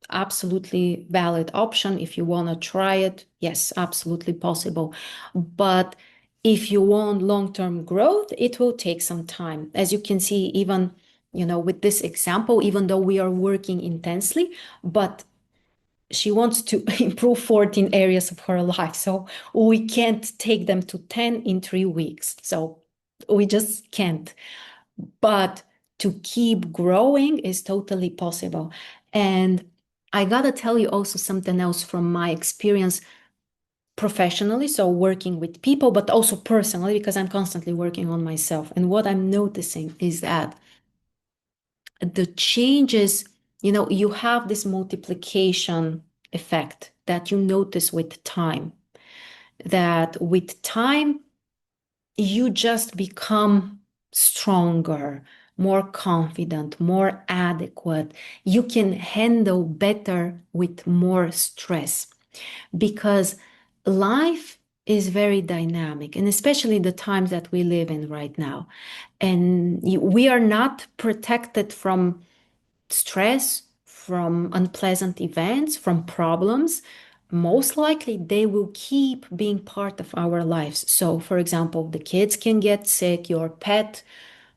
Absolutely valid option. If you want to try it, yes, absolutely possible. But if you want long-term growth, it will take some time. As you can see, even, with this example, even though we are working intensely, but she wants to improve 14 areas of her life. So we can't take them to 10 in 3 weeks. So we just can't. But to keep growing is totally possible. And I gotta tell you also something else from my experience professionally, so working with people, but also personally, because I'm constantly working on myself. And what I'm noticing is that the changes, you have this multiplication effect that you notice with time, that with time, you just become stronger, more confident, more adequate. You can handle better with more stress, because life is very dynamic, and especially the times that we live in right now. And we are not protected from stress, from unpleasant events, from problems. Most likely they will keep being part of our lives. So, for example, the kids can get sick, your pet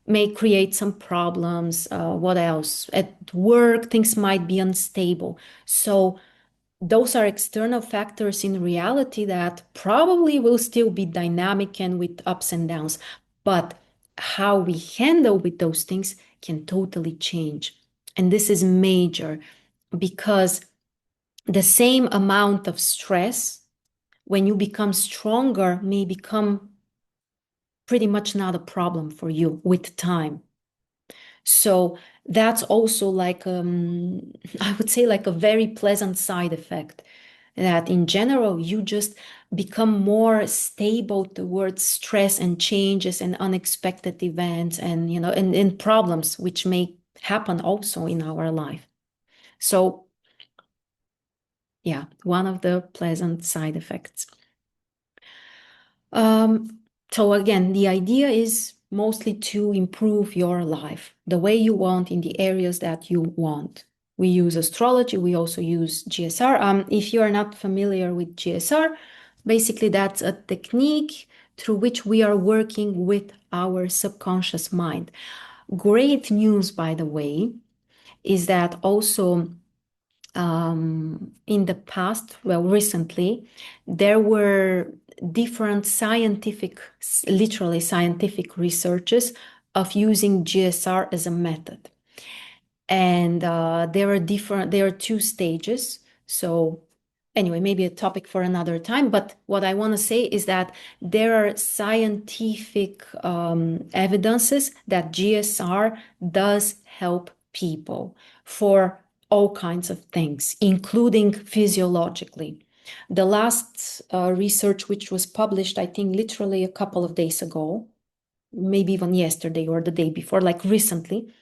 may create some problems. What else? At work, things might be unstable. So, those are external factors in reality that probably will still be dynamic and with ups and downs. But how we handle with those things can totally change. And this is major, because the same amount of stress, when you become stronger, may become pretty much not a problem for you with time. So that's also like I would say like a very pleasant side effect that in general you just become more stable towards stress and changes and unexpected events and and problems which may happen also in our life. So yeah, one of the pleasant side effects. Um, so again, the idea is mostly to improve your life the way you want in the areas that you want. We use astrology, we also use GSR. If you are not familiar with GSR, basically that's a technique through which we are working with our subconscious mind. Great news, by the way, is that also in the past, well, recently, there were different scientific, literally scientific researches of using GSR as a method. And there are two stages. So anyway, maybe a topic for another time. But what I want to say is that there are scientific evidences that GSR does help people for all kinds of things, including physiologically. The last research, which was published, I think, literally a couple of days ago, maybe even yesterday or the day before, like recently,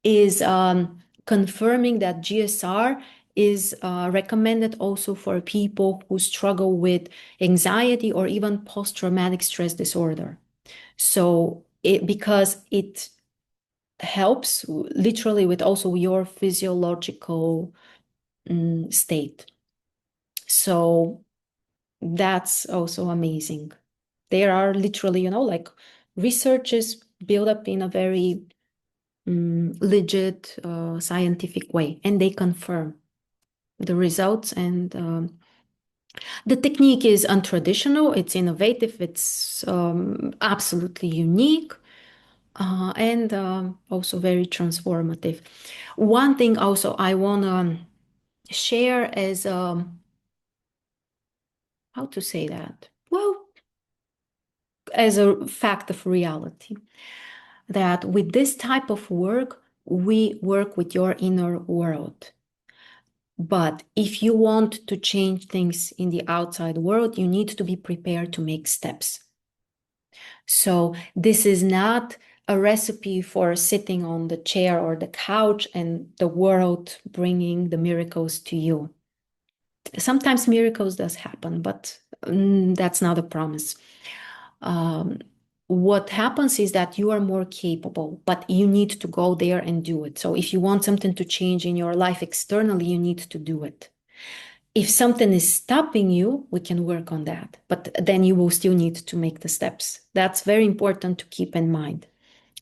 is confirming that GSR is recommended also for people who struggle with anxiety or even post-traumatic stress disorder. So because it helps literally with also your physiological state. So that's also amazing. There are literally, like researches built up in a very legit scientific way, and they confirm the results. And the technique is untraditional, it's innovative, it's absolutely unique, and also very transformative. One thing also I want to share as how to say that? Well, as a fact of reality, that with this type of work, we work with your inner world. But if you want to change things in the outside world, you need to be prepared to make steps. So this is not a recipe for sitting on the chair or the couch and the world bringing the miracles to you. Sometimes miracles does happen, but that's not a promise. Um, what happens is that you are more capable, but you need to go there and do it. So if you want something to change in your life externally, you need to do it. If something is stopping you, we can work on that, but then you will still need to make the steps. That's very important to keep in mind.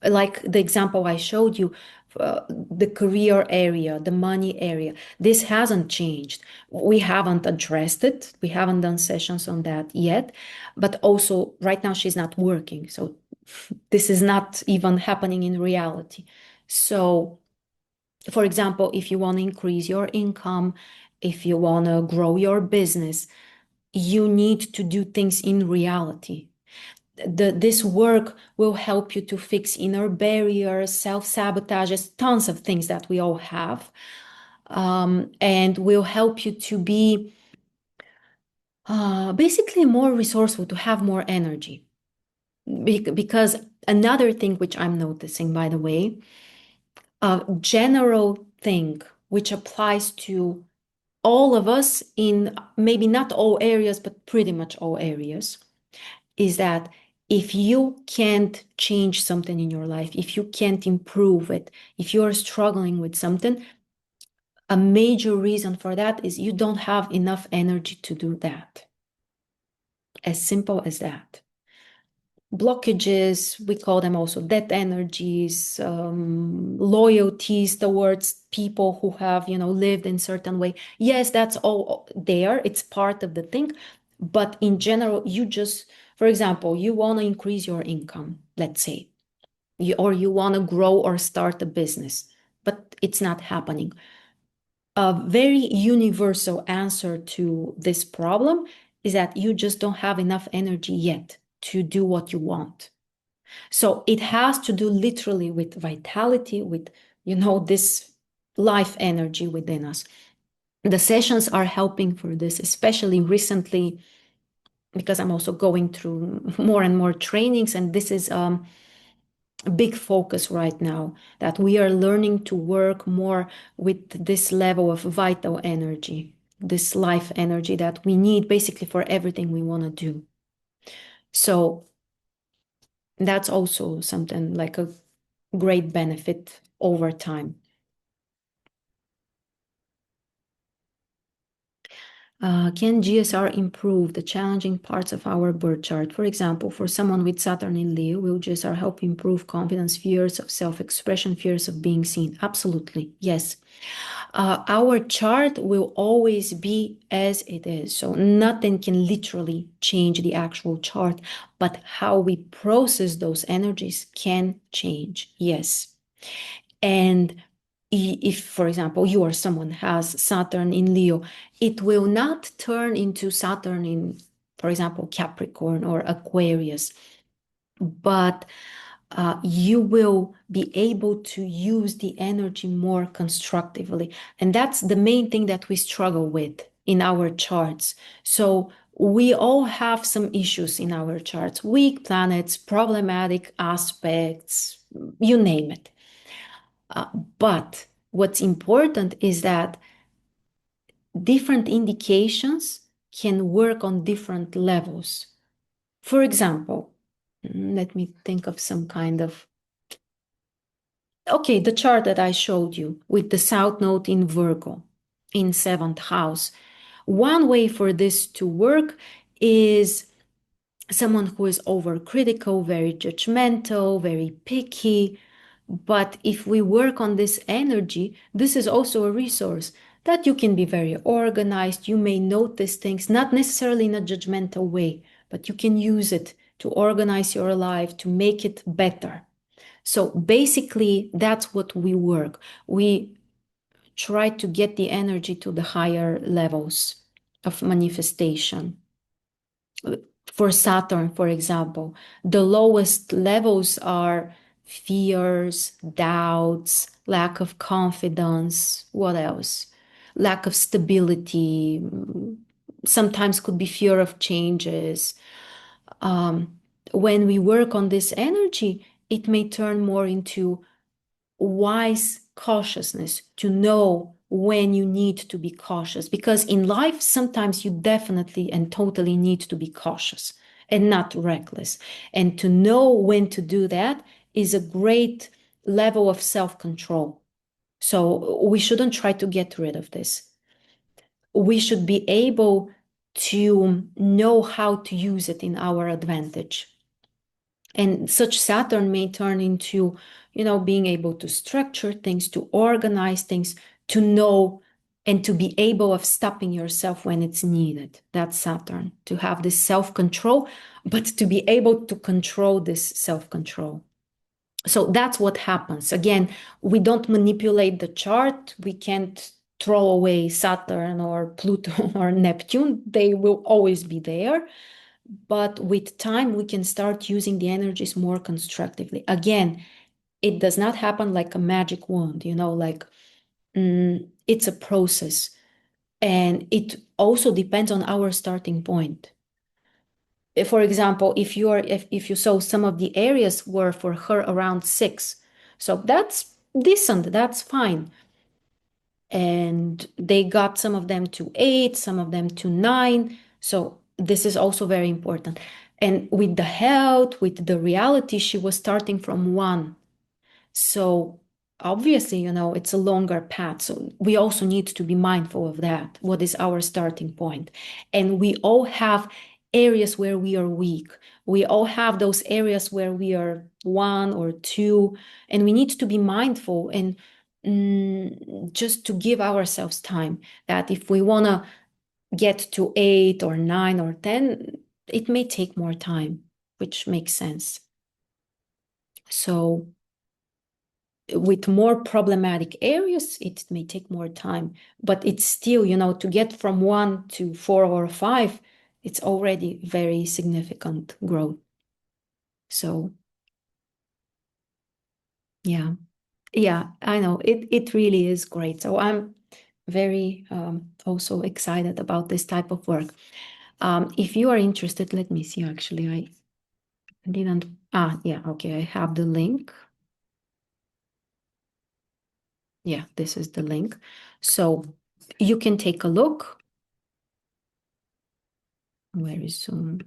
Like the example I showed you, the career area, the money area, this hasn't changed. We haven't addressed it. We haven't done sessions on that yet. But also, right now, she's not working. So this is not even happening in reality. So, for example, if you want to increase your income, if you want to grow your business, you need to do things in reality. This work will help you to fix inner barriers, self-sabotages, tons of things that we all have, and will help you to be basically more resourceful, to have more energy. Because another thing which I'm noticing, by the way, a general thing which applies to all of us in maybe not all areas, but pretty much all areas, is that if you can't change something in your life, if you can't improve it, if you're struggling with something, a major reason for that is you don't have enough energy to do that. As simple as that. Blockages, we call them also dead energies, loyalties towards people who have, lived in certain way. Yes, that's all there. It's part of the thing. But in general, you just, for example, you want to increase your income, let's say, or you want to grow or start a business, but it's not happening. A very universal answer to this problem is that you just don't have enough energy yet to do what you want. So it has to do literally with vitality, with, this life energy within us. The sessions are helping for this, especially recently, because I'm also going through more and more trainings, and this is a big focus right now, that we are learning to work more with this level of vital energy, this life energy that we need basically for everything we want to do. So that's also something like a great benefit over time. Can GSR improve the challenging parts of our birth chart? For example, for someone with Saturn in Leo, will GSR help improve confidence, fears of self-expression, fears of being seen? Absolutely, yes. Our chart will always be as it is. So nothing can literally change the actual chart, but how we process those energies can change, yes. And if, for example, you or someone has Saturn in Leo, it will not turn into Saturn in, for example, Capricorn or Aquarius, but you will be able to use the energy more constructively. And that's the main thing that we struggle with in our charts. So we all have some issues in our charts, weak planets, problematic aspects, you name it. But what's important is that different indications can work on different levels. For example, let me think of some kind of. Okay, the chart that I showed you with the South Node in Virgo in seventh house. One way for this to work is someone who is overcritical, very judgmental, very picky. But if we work on this energy, this is also a resource that you can be very organized. You may notice things, not necessarily in a judgmental way, but you can use it to organize your life, to make it better. So basically, that's what we work. We try to get the energy to the higher levels of manifestation. For Saturn, for example, the lowest levels are fears, doubts, lack of confidence. What else? Lack of stability. Sometimes could be fear of changes. When we work on this energy, it may turn more into wise cautiousness, to know when you need to be cautious. Because in life, sometimes you definitely and totally need to be cautious and not reckless. And to know when to do that is a great level of self-control. So we shouldn't try to get rid of this. We should be able to know how to use it in our advantage. And such Saturn may turn into, being able to structure things, to organize things, to know and to be able of stopping yourself when it's needed. That's Saturn, to have this self-control, but to be able to control this self-control. So that's what happens. Again, we don't manipulate the chart. We can't throw away Saturn or Pluto or Neptune. They will always be there. But with time, we can start using the energies more constructively. Again, it does not happen like a magic wand, it's a process. And it also depends on our starting point. For example, if you saw some of the areas were for her around 6, so that's decent, that's fine. And they got some of them to 8, some of them to 9. So this is also very important. And with the health, with the reality, she was starting from 1. So obviously, it's a longer path. So we also need to be mindful of that. What is our starting point? And we all have areas where we are weak. We all have those areas where we are 1 or 2, and we need to be mindful and just to give ourselves time, that if we want to get to 8 or 9 or 10, it may take more time, which makes sense. So with more problematic areas, it may take more time, but it's still, to get from 1 to 4 or 5, it's already very significant growth. So Yeah. Yeah, I know. It really is great. So I'm very also excited about this type of work. If you are interested, let me see. Actually, I didn't. Yeah, okay. I have the link. Yeah, this is the link. So you can take a look. Very soon.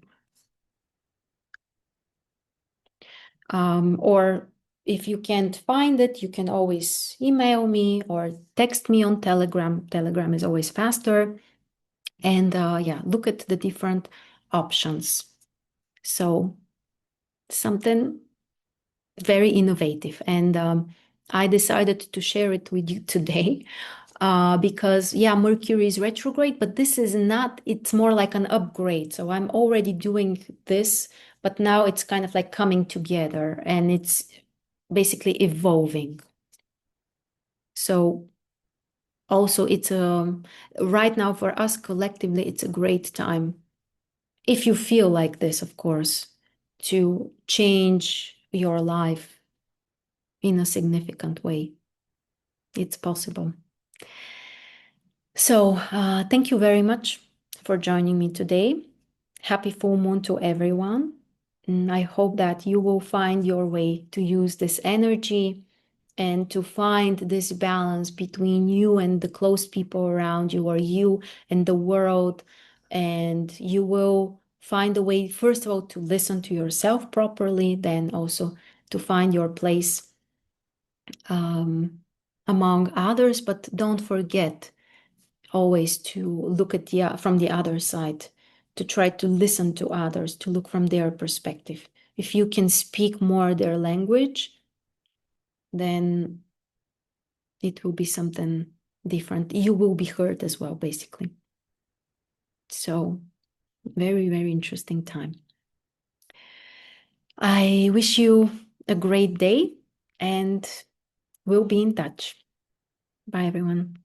Or if you can't find it, you can always email me or text me on Telegram. Telegram is always faster. And yeah, look at the different options. So something very innovative. And I decided to share it with you today because, yeah, Mercury is retrograde, but this is not, it's more like an upgrade. So I'm already doing this, but now it's kind of like coming together and it's basically evolving. So also it's right now for us collectively, it's a great time if you feel like this, of course, to change your life in a significant way. It's possible. So, thank you very much for joining me today. Happy full moon to everyone. And I hope that you will find your way to use this energy and to find this balance between you and the close people around you, or you and the world. And you will find a way, first of all, to listen to yourself properly, then also to find your place um, among others. But don't forget always to look at from the other side, to try to listen to others, to look from their perspective. If you can speak more their language, then it will be something different. You will be heard as well, basically. So, very, very interesting time. I wish you a great day and we'll be in touch. Bye, everyone.